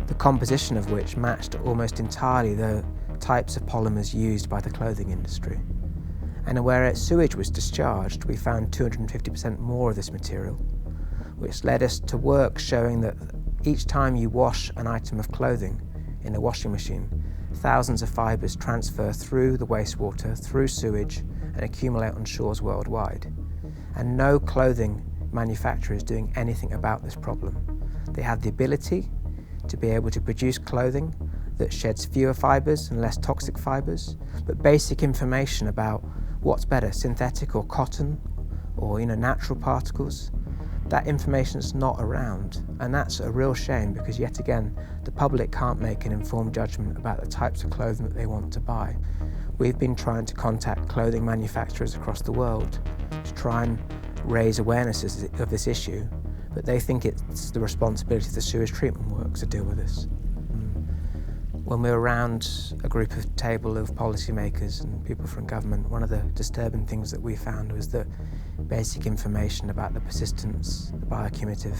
the composition of which matched almost entirely the types of polymers used by the clothing industry. And where sewage was discharged, we found 250% more of this material, which led us to work showing that each time you wash an item of clothing in a washing machine, thousands of fibres transfer through the wastewater, through sewage, and accumulate on shores worldwide. And no clothing manufacturer is doing anything about this problem. They have the ability to be able to produce clothing that sheds fewer fibres and less toxic fibres, but basic information about what's better, synthetic or cotton or natural particles, that information is not around. And that's a real shame, because yet again, the public can't make an informed judgment about the types of clothing that they want to buy. We've been trying to contact clothing manufacturers across the world to try and raise awareness of this issue, but they think it's the responsibility of the sewage treatment works to deal with this. When we were around a table of policymakers and people from government, one of the disturbing things that we found was that basic information about the persistence, the bioaccumulative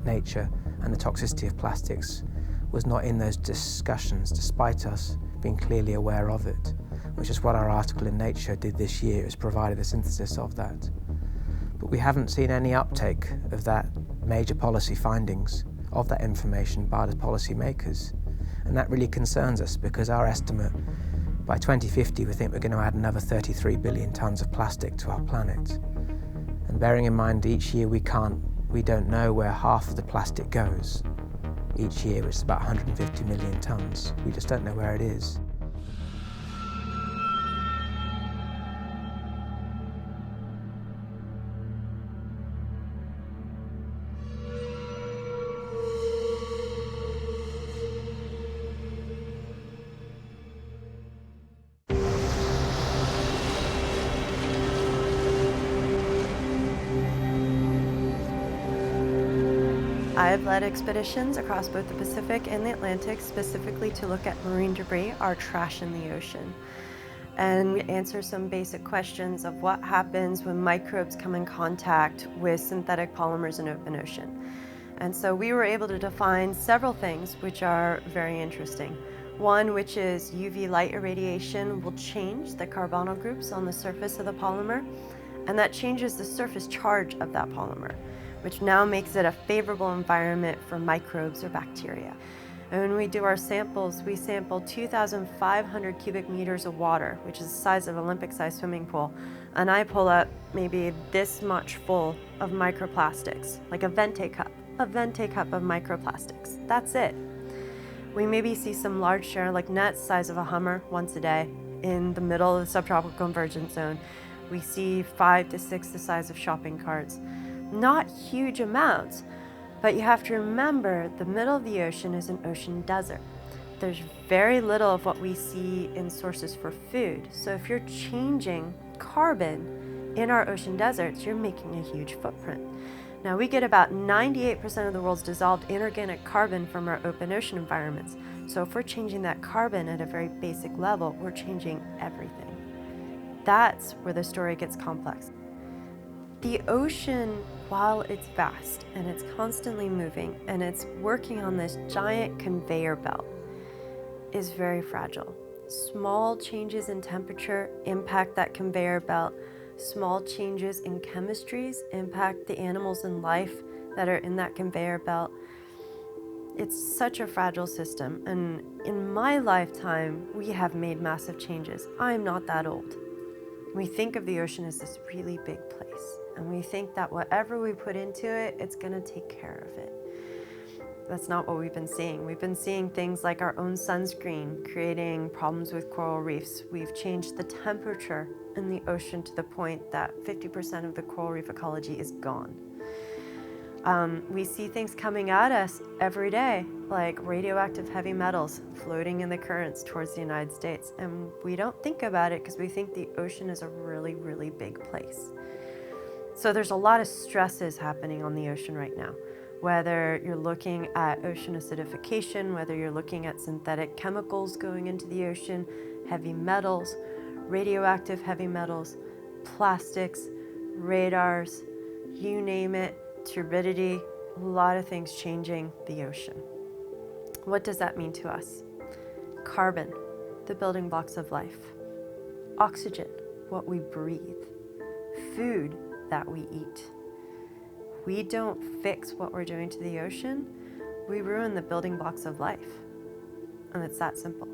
nature and the toxicity of plastics was not in those discussions, despite us being clearly aware of it, which is what our article in Nature did this year, is provided a synthesis of that. But we haven't seen any uptake of that major policy findings, of that information by the policy makers. And that really concerns us, because our estimate, by 2050, we think we're going to add another 33 billion tonnes of plastic to our planet. And bearing in mind each year we don't know where half of the plastic goes. Each year it's about 150 million tonnes. We just don't know where it is. I've led expeditions across both the Pacific and the Atlantic, specifically to look at marine debris, our trash in the ocean. And we answer some basic questions of what happens when microbes come in contact with synthetic polymers in open ocean. And so we were able to define several things which are very interesting. One, which is UV light irradiation will change the carbonyl groups on the surface of the polymer, and that changes the surface charge of that polymer, which now makes it a favorable environment for microbes or bacteria. And when we do our samples, we sample 2,500 cubic meters of water, which is the size of an Olympic-sized swimming pool. And I pull up maybe this much full of microplastics, like a venti cup of microplastics. That's it. We maybe see some large share, like nets size of a Hummer once a day in the middle of the subtropical convergence zone. We see 5 to 6 the size of shopping carts. Not huge amounts, but you have to remember the middle of the ocean is an ocean desert. There's very little of what we see in sources for food. So if you're changing carbon in our ocean deserts, you're making a huge footprint. Now we get about 98% of the world's dissolved inorganic carbon from our open ocean environments. So if we're changing that carbon at a very basic level, we're changing everything. That's where the story gets complex. The ocean, while it's vast and it's constantly moving and it's working on this giant conveyor belt, is very fragile. Small changes in temperature impact that conveyor belt. Small changes in chemistries impact the animals and life that are in that conveyor belt. It's such a fragile system, and in my lifetime, we have made massive changes. I'm not that old. We think of the ocean as this really big place, and we think that whatever we put into it, it's gonna take care of it. That's not what we've been seeing. We've been seeing things like our own sunscreen creating problems with coral reefs. We've changed the temperature in the ocean to the point that 50% of the coral reef ecology is gone. We see things coming at us every day, like radioactive heavy metals floating in the currents towards the United States. And we don't think about it because we think the ocean is a really, really big place. So there's a lot of stresses happening on the ocean right now. Whether you're looking at ocean acidification, whether you're looking at synthetic chemicals going into the ocean, heavy metals, radioactive heavy metals, plastics, radars, you name it, turbidity, a lot of things changing the ocean. What does that mean to us? Carbon, the building blocks of life. Oxygen, what we breathe. Food that we eat. We don't fix what we're doing to the ocean, we ruin the building blocks of life. And it's that simple.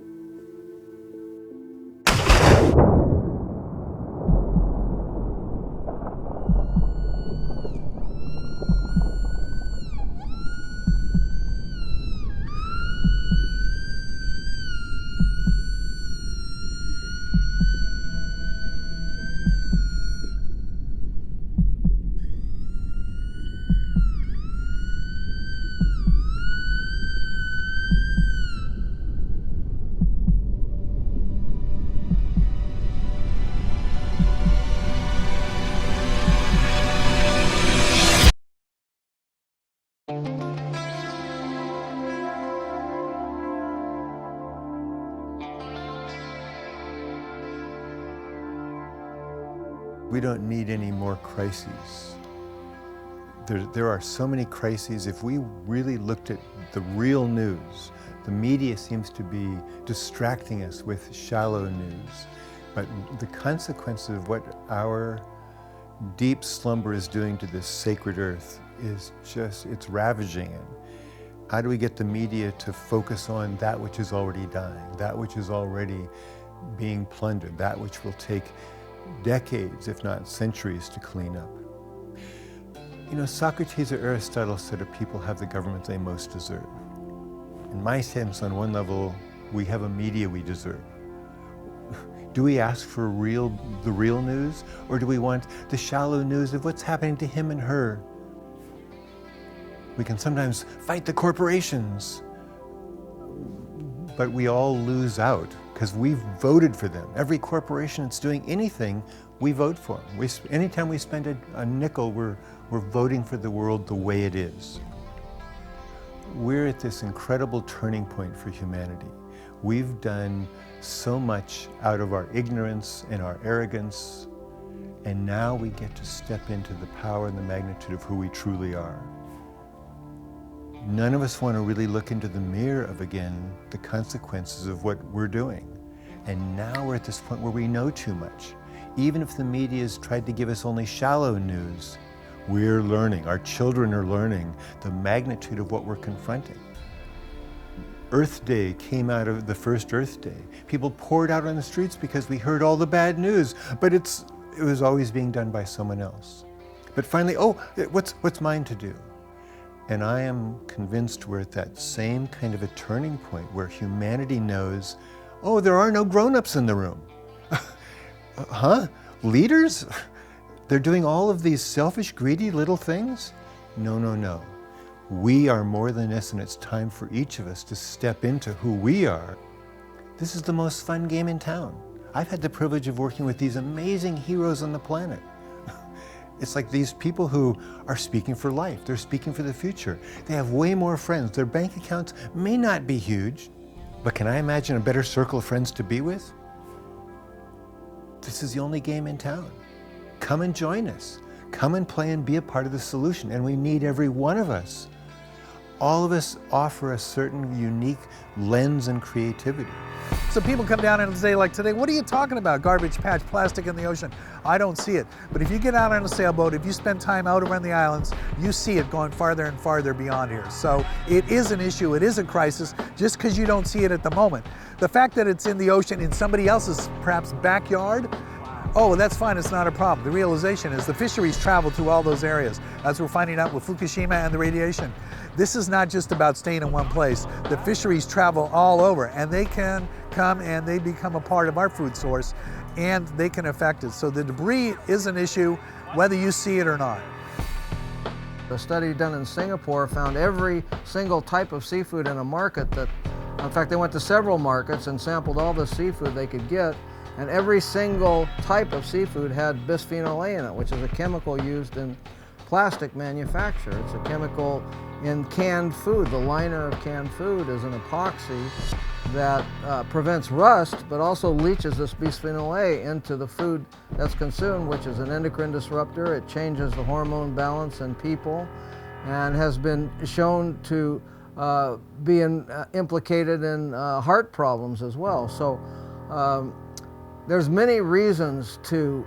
We don't need any more crises. There are so many crises. If we really looked at the real news, the media seems to be distracting us with shallow news. But the consequences of what our deep slumber is doing to this sacred earth is just, it's ravaging it. How do we get the media to focus on that which is already dying, that which is already being plundered, that which will take decades, if not centuries, to clean up? You know, Socrates or Aristotle said a people have the government they most deserve. In my sense, on one level, we have a media we deserve. Do we ask for the real news, or do we want the shallow news of what's happening to him and her? We can sometimes fight the corporations, but we all lose out because we've voted for them. Every corporation that's doing anything, we vote for them. Anytime we spend a nickel, we're voting for the world the way it is. We're at this incredible turning point for humanity. We've done so much out of our ignorance and our arrogance, and now we get to step into the power and the magnitude of who we truly are. None of us want to really look into the mirror of, again, the consequences of what we're doing. And now we're at this point where we know too much. Even if the media has tried to give us only shallow news, we're learning, our children are learning the magnitude of what we're confronting. Earth Day came out of the first Earth Day. People poured out on the streets because we heard all the bad news, but it was always being done by someone else. But finally, oh, what's mine to do? And I am convinced we're at that same kind of a turning point where humanity knows, oh, there are no grown-ups in the room. Huh? Leaders? They're doing all of these selfish, greedy little things? No, no, no. We are more than this, and it's time for each of us to step into who we are. This is the most fun game in town. I've had the privilege of working with these amazing heroes on the planet. It's like these people who are speaking for life. They're speaking for the future. They have way more friends. Their bank accounts may not be huge, but can I imagine a better circle of friends to be with? This is the only game in town. Come and join us. Come and play and be a part of the solution, and we need every one of us. All of us offer a certain unique lens and creativity. So people come down and say, like today, what are you talking about? Garbage patch, plastic in the ocean. I don't see it. But if you get out on a sailboat, if you spend time out around the islands, you see it going farther and farther beyond here. So it is an issue, it is a crisis, just because you don't see it at the moment. The fact that it's in the ocean in somebody else's perhaps backyard, oh, well, that's fine, it's not a problem. The realization is the fisheries travel through all those areas, as we're finding out with Fukushima and the radiation. This is not just about staying in one place. The fisheries travel all over, and they can come and they become a part of our food source, and they can affect it. So the debris is an issue, whether you see it or not. A study done in Singapore found every single type of seafood in a market that, in fact, they went to several markets and sampled all the seafood they could get, and every single type of seafood had bisphenol A in it, which is a chemical used in plastic manufacture. It's a chemical in canned food. The liner of canned food is an epoxy that prevents rust, but also leaches this bisphenol A into the food that's consumed, which is an endocrine disruptor. It changes the hormone balance in people and has been shown to be implicated in heart problems as well. So there's many reasons to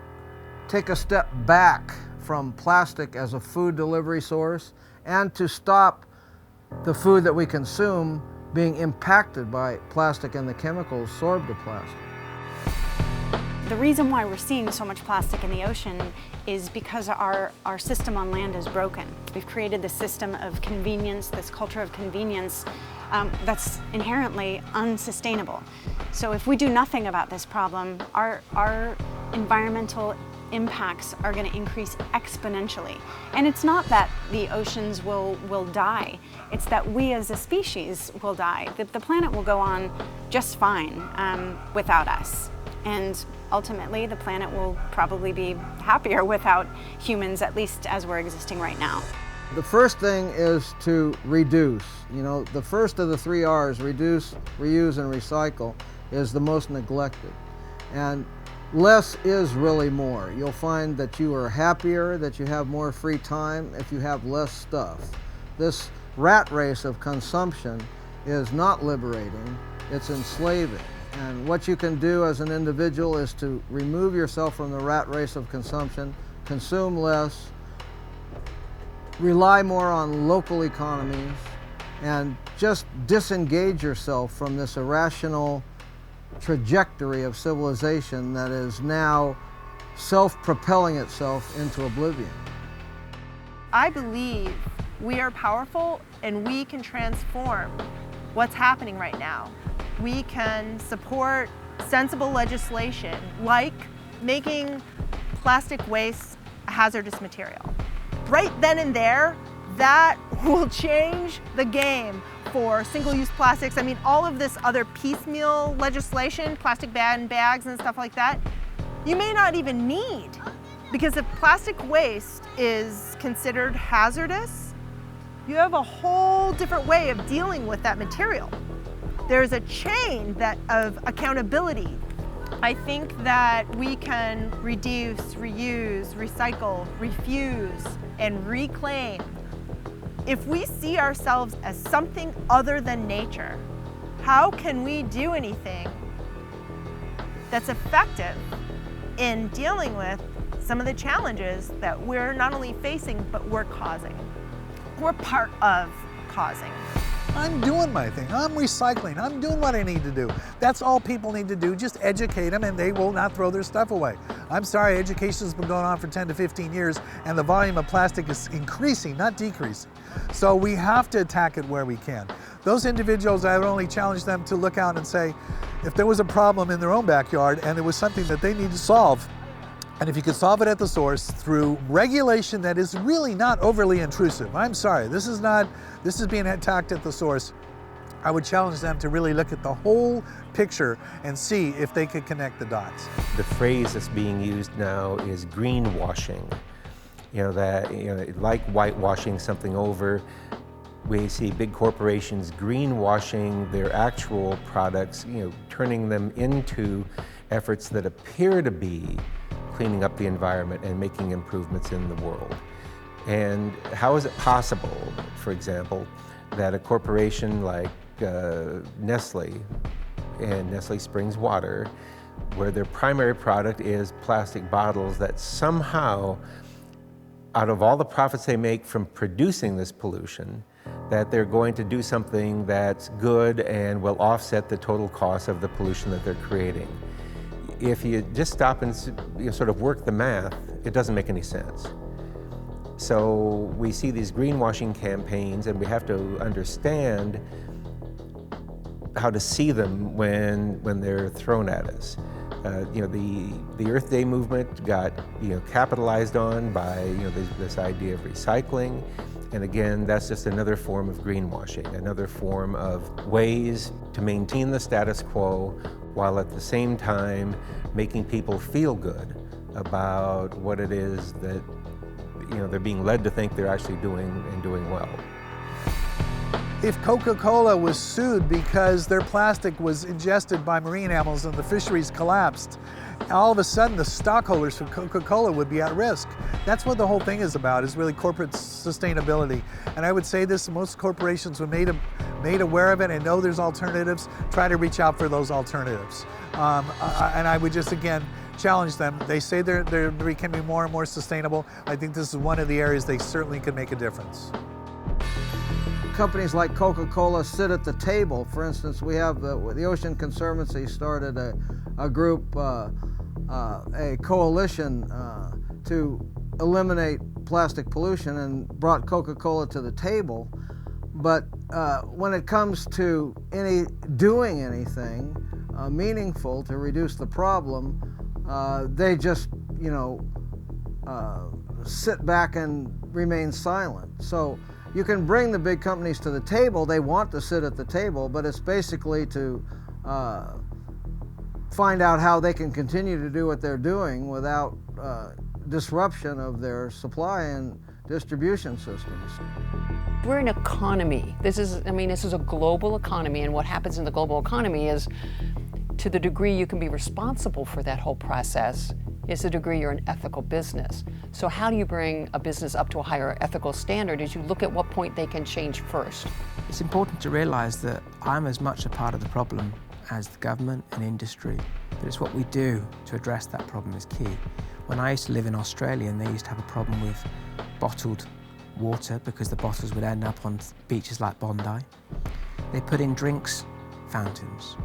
take a step back from plastic as a food delivery source and to stop the food that we consume being impacted by plastic and the chemicals sorbed to plastic. The reason why we're seeing so much plastic in the ocean is because our system on land is broken. We've created this system of convenience, this culture of convenience that's inherently unsustainable. So if we do nothing about this problem, our environmental impacts are going to increase exponentially. And it's not that the oceans will die, it's that we as a species will die. The planet will go on just fine without us. And ultimately, the planet will probably be happier without humans, at least as we're existing right now. The first thing is to reduce. You know, the first of the 3 R's, reduce, reuse, and recycle, is the most neglected. And less is really more. You'll find that you are happier, that you have more free time if you have less stuff. This rat race of consumption is not liberating, it's enslaving. And what you can do as an individual is to remove yourself from the rat race of consumption, consume less, rely more on local economies, and just disengage yourself from this irrational trajectory of civilization that is now self-propelling itself into oblivion. I believe we are powerful and we can transform what's happening right now. We can support sensible legislation like making plastic waste a hazardous material. Right then and there, that will change the game for single-use plastics. I mean, all of this other piecemeal legislation, plastic bags and stuff like that, you may not even need. Because if plastic waste is considered hazardous, you have a whole different way of dealing with that material. There's a chain of accountability. I think that we can reduce, reuse, recycle, refuse, and reclaim. If we see ourselves as something other than nature, how can we do anything that's effective in dealing with some of the challenges that we're not only facing, but we're causing? We're part of causing. I'm doing my thing. I'm recycling. I'm doing what I need to do. That's all people need to do. Just educate them and they will not throw their stuff away. I'm sorry, education's been going on for 10 to 15 years and the volume of plastic is increasing, not decreasing. So we have to attack it where we can. Those individuals, I would only challenge them to look out and say, if there was a problem in their own backyard and it was something that they need to solve, and if you could solve it at the source through regulation that is really not overly intrusive. I'm sorry, this is being attacked at the source. I would challenge them to really look at the whole picture and see if they could connect the dots. The phrase that's being used now is greenwashing. Like whitewashing something over, we see big corporations greenwashing their actual products, turning them into efforts that appear to be cleaning up the environment and making improvements in the world. And how is it possible, for example, that a corporation like Nestle and Nestle Springs Water, where their primary product is plastic bottles, that somehow, out of all the profits they make from producing this pollution, that they're going to do something that's good and will offset the total cost of the pollution that they're creating. If you just stop and sort of work the math, it doesn't make any sense. So we see these greenwashing campaigns and we have to understand how to see them when they're thrown at us. The Earth Day movement got capitalized on by this idea of recycling, and again, that's just another form of greenwashing, another form of ways to maintain the status quo while at the same time making people feel good about what it is that they're being led to think they're actually doing and doing well. If Coca-Cola was sued because their plastic was ingested by marine animals and the fisheries collapsed, all of a sudden the stockholders for Coca-Cola would be at risk. That's what the whole thing is about, is really corporate sustainability. And I would say this, most corporations were made aware of it and know there's alternatives, try to reach out for those alternatives. And I would just, again, challenge them. They say they're becoming more and more sustainable. I think this is one of the areas they certainly can make a difference. Companies like Coca-Cola sit at the table. For instance, we have the Ocean Conservancy started a group, a coalition to eliminate plastic pollution and brought Coca-Cola to the table. But when it comes to doing anything meaningful to reduce the problem, they just, sit back and remain silent. So you can bring the big companies to the table. They want to sit at the table, but it's basically to find out how they can continue to do what they're doing without disruption of their supply and distribution systems. We're an economy. This is a global economy, and what happens in the global economy is, to the degree you can be responsible for that whole process, is the degree you're an ethical business. So how do you bring a business up to a higher ethical standard is you look at what point they can change first. It's important to realize that I'm as much a part of the problem as the government and industry, but it's what we do to address that problem is key. When I used to live in Australia, and they used to have a problem with bottled water because the bottles would end up on beaches like Bondi, they put in drinks fountains,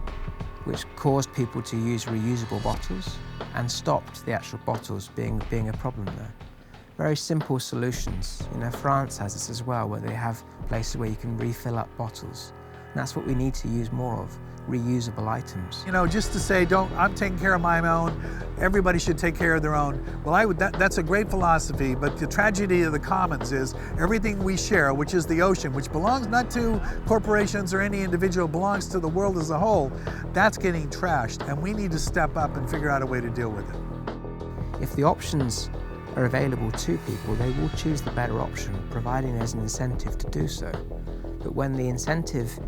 which caused people to use reusable bottles and stopped the actual bottles being a problem there. Very simple solutions. France has this as well, where they have places where you can refill up bottles. And that's what we need to use more of, reusable items. Just to say, I'm taking care of my own, everybody should take care of their own. Well, that's a great philosophy, but the tragedy of the commons is everything we share, which is the ocean, which belongs not to corporations or any individual, belongs to the world as a whole, that's getting trashed, and we need to step up and figure out a way to deal with it. If the options are available to people, they will choose the better option, providing there's an incentive to do so. But when the incentive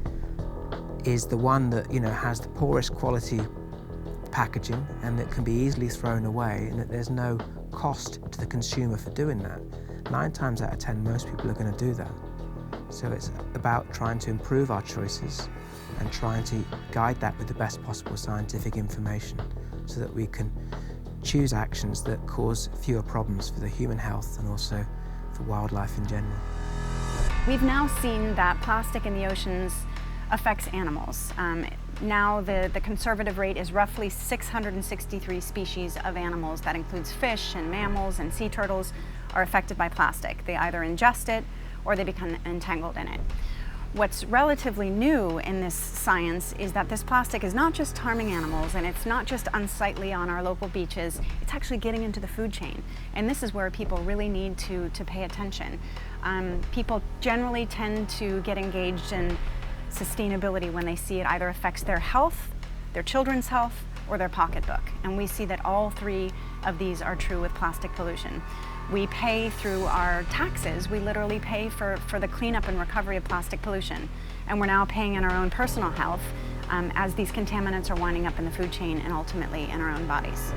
is the one that has the poorest quality packaging and that can be easily thrown away, and that there's no cost to the consumer for doing that, 9 times out of 10 most people are going to do that. So it's about trying to improve our choices and trying to guide that with the best possible scientific information so that we can choose actions that cause fewer problems for the human health and also for wildlife in general. We've now seen that plastic in the oceans affects animals. Now the conservative rate is roughly 663 species of animals. That includes fish and mammals and sea turtles are affected by plastic. They either ingest it or they become entangled in it. What's relatively new in this science is that this plastic is not just harming animals and it's not just unsightly on our local beaches, it's actually getting into the food chain. And this is where people really need to pay attention. People generally tend to get engaged in sustainability when they see it either affects their health, their children's health, or their pocketbook. And we see that all three of these are true with plastic pollution. We pay through our taxes, we literally pay for the cleanup and recovery of plastic pollution. And we're now paying in our own personal health as these contaminants are winding up in the food chain and ultimately in our own bodies.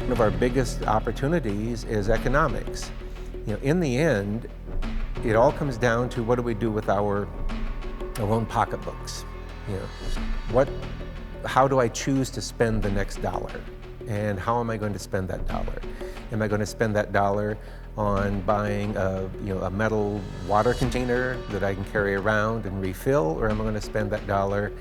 One of our biggest opportunities is economics. You know, in the end, it all comes down to what do we do with our own pocketbooks. You know, how do I choose to spend the next dollar? And how am I going to spend that dollar? Am I going to spend that dollar on buying a metal water container that I can carry around and refill, or am I going to spend that dollar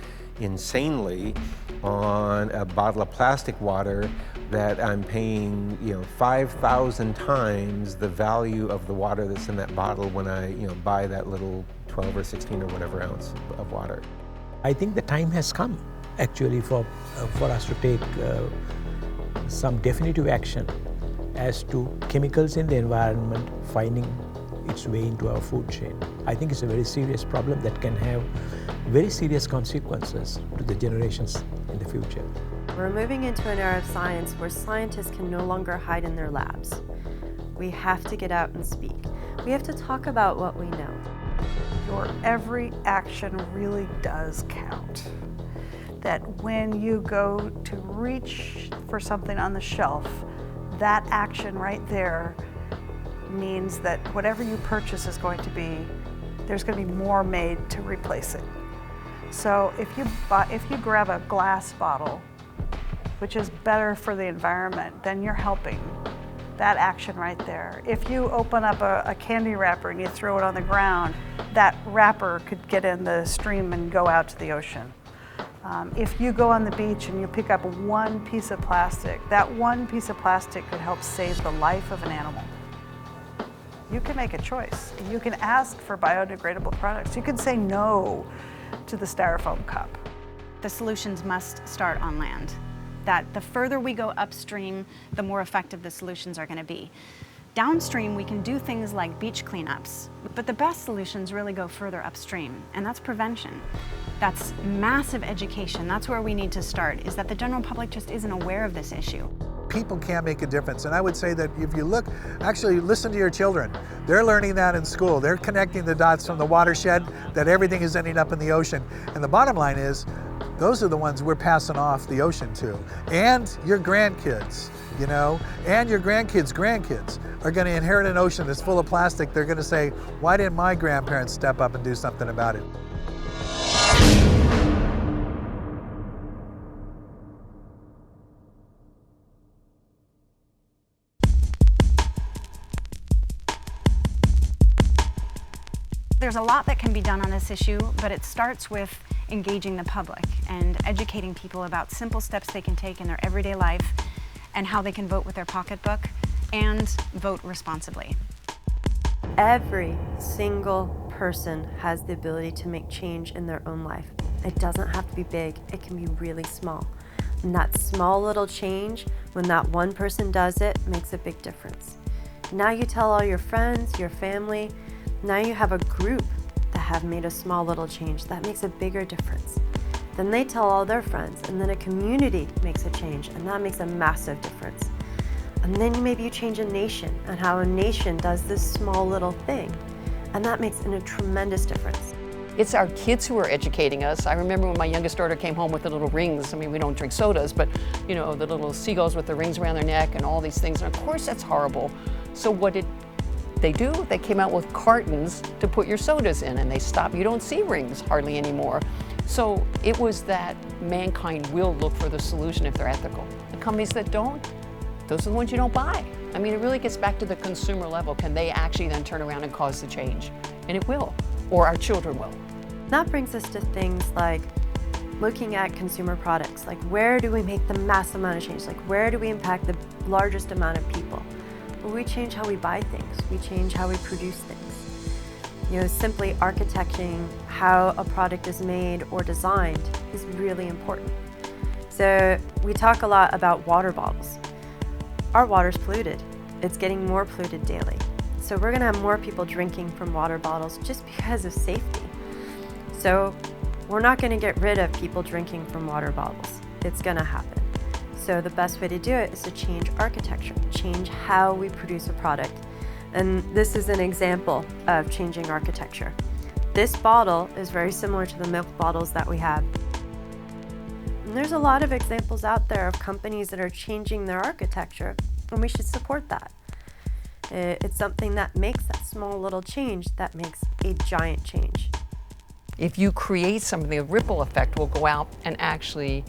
insanely on a bottle of plastic water that I'm paying 5,000 times the value of the water that's in that bottle when I buy that little 12 or 16 or whatever ounce of water? I think the time has come actually for us to take some definitive action as to chemicals in the environment finding its way into our food chain. I think it's a very serious problem that can have very serious consequences to the generations in the future. We're moving into an era of science where scientists can no longer hide in their labs. We have to get out and speak. We have to talk about what we know. Your every action really does count. That when you go to reach for something on the shelf, that action right there means that whatever you purchase is going to be, there's going to be more made to replace it. So if you grab a glass bottle, which is better for the environment, then you're helping that action right there. If you open up a candy wrapper and you throw it on the ground, that wrapper could get in the stream and go out to the ocean. If you go on the beach and you pick up one piece of plastic, that one piece of plastic could help save the life of an animal. You can make a choice. You can ask for biodegradable products. You can say no to the styrofoam cup. The solutions must start on land. That the further we go upstream, the more effective the solutions are going to be. Downstream, we can do things like beach cleanups, but the best solutions really go further upstream, and that's prevention. That's massive education. That's where we need to start, is that the general public just isn't aware of this issue. People can make a difference, and I would say that if you look, actually listen to your children. They're learning that in school. They're connecting the dots from the watershed, that everything is ending up in the ocean. And the bottom line is, those are the ones we're passing off the ocean to. And your grandkids, and your grandkids' are gonna inherit an ocean that's full of plastic. They're gonna say, why didn't my grandparents step up and do something about it? There's a lot that can be done on this issue, but it starts with engaging the public and educating people about simple steps they can take in their everyday life and how they can vote with their pocketbook and vote responsibly. Every single person has the ability to make change in their own life. It doesn't have to be big, it can be really small. And that small little change, when that one person does it, makes a big difference. Now you tell all your friends, your family, now you have a group that have made a small little change. That makes a bigger difference. Then they tell all their friends, and then a community makes a change, and that makes a massive difference. And then maybe you change a nation, and how a nation does this small little thing, and that makes a tremendous difference. It's our kids who are educating us. I remember when my youngest daughter came home with the little rings. I mean, we don't drink sodas, but the little seagulls with the rings around their neck and all these things. And of course, that's horrible. So what did they do? They came out with cartons to put your sodas in, and they stopped. You don't see rings hardly anymore. So it was that mankind will look for the solution if they're ethical. The companies that don't, those are the ones you don't buy. I mean, it really gets back to the consumer level. Can they actually then turn around and cause the change? And it will. or our children will. That brings us to things like looking at consumer products, like where do we make the mass amount of change? Like where do we impact the largest amount of people? Well, we change how we buy things. We change how we produce things. You know, simply architecting how a product is made or designed is really important. So we talk a lot about water bottles. Our water's polluted. It's getting more polluted daily. So we're gonna have more people drinking from water bottles just because of safety. So we're not gonna get rid of people drinking from water bottles. It's gonna happen. So the best way to do it is to change architecture, change how we produce a product. And this is an example of changing architecture. This bottle is very similar to the milk bottles that we have. And there's a lot of examples out there of companies that are changing their architecture, and we should support that. It's something that makes that small little change that makes a giant change. If you create something, a ripple effect will go out and actually,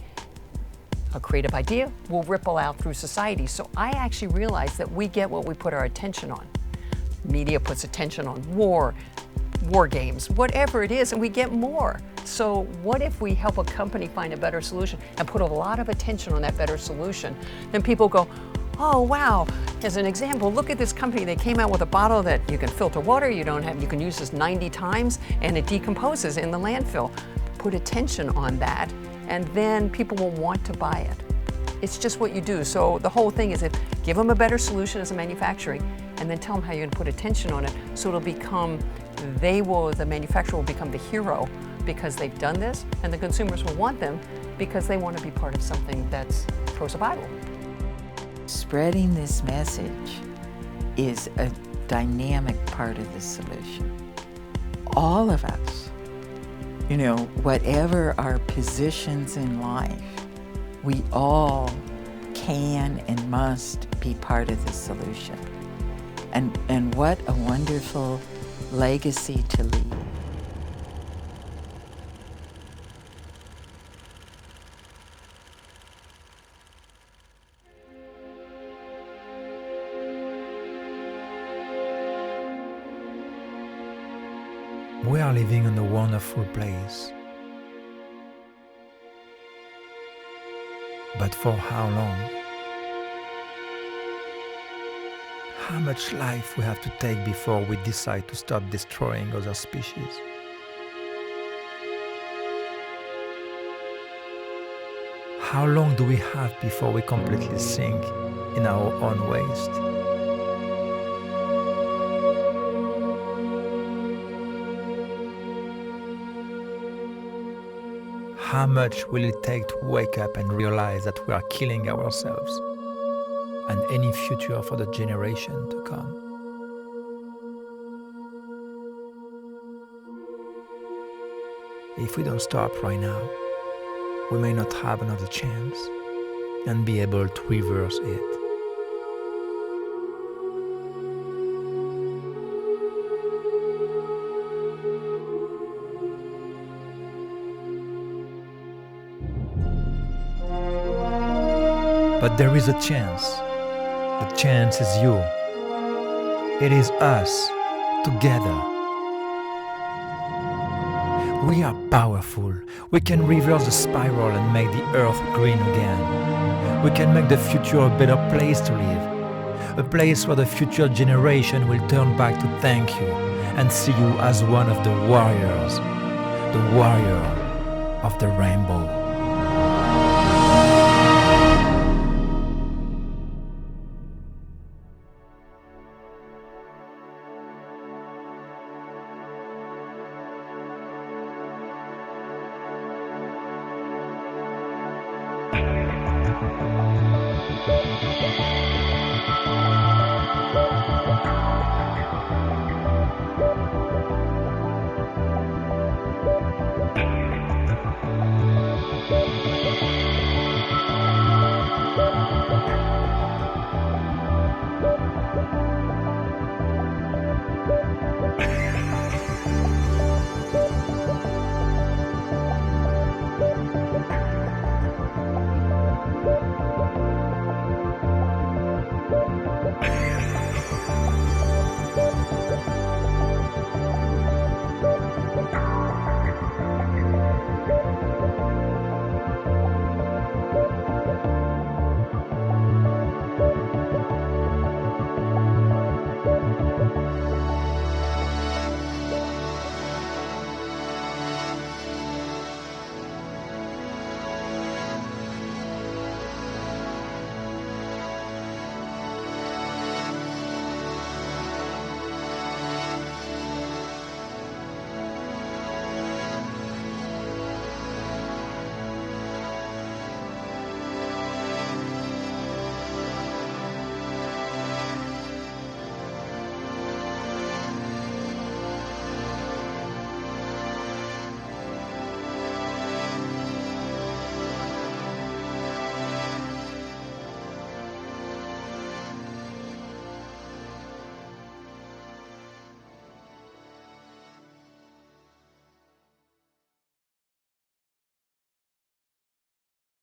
a creative idea will ripple out through society. So I actually realized that we get what we put our attention on. Media puts attention on war games, whatever it is, and we get more. So what if we help a company find a better solution and put a lot of attention on that better solution? Then people go, oh wow, as an example, look at this company. They came out with a bottle that you can filter water, you can use this 90 times, and it decomposes in the landfill. Put attention on that, and then people will want to buy it. It's just what you do. So the whole thing is give them a better solution as a manufacturing, and then tell them how you're going to put attention on it, so it'll become, the manufacturer will become the hero because they've done this, and the consumers will want them because they want to be part of something that's pro-survival. Spreading this message is a dynamic part of the solution. All of us, you know, whatever our positions in life, we all can and must be part of the solution. And what a wonderful legacy to leave. We are living in a wonderful place. But for how long? How much life we have to take before we decide to stop destroying other species? How long do we have before we completely sink in our own waste? How much will it take to wake up and realize that we are killing ourselves and any future for the generation to come? If we don't stop right now, we may not have another chance and be able to reverse it. But there is a chance. The chance is you. It is us, together. We are powerful. We can reverse the spiral and make the earth green again. We can make the future a better place to live. A place where the future generation will turn back to thank you and see you as one of the warriors. The warrior of the rainbow.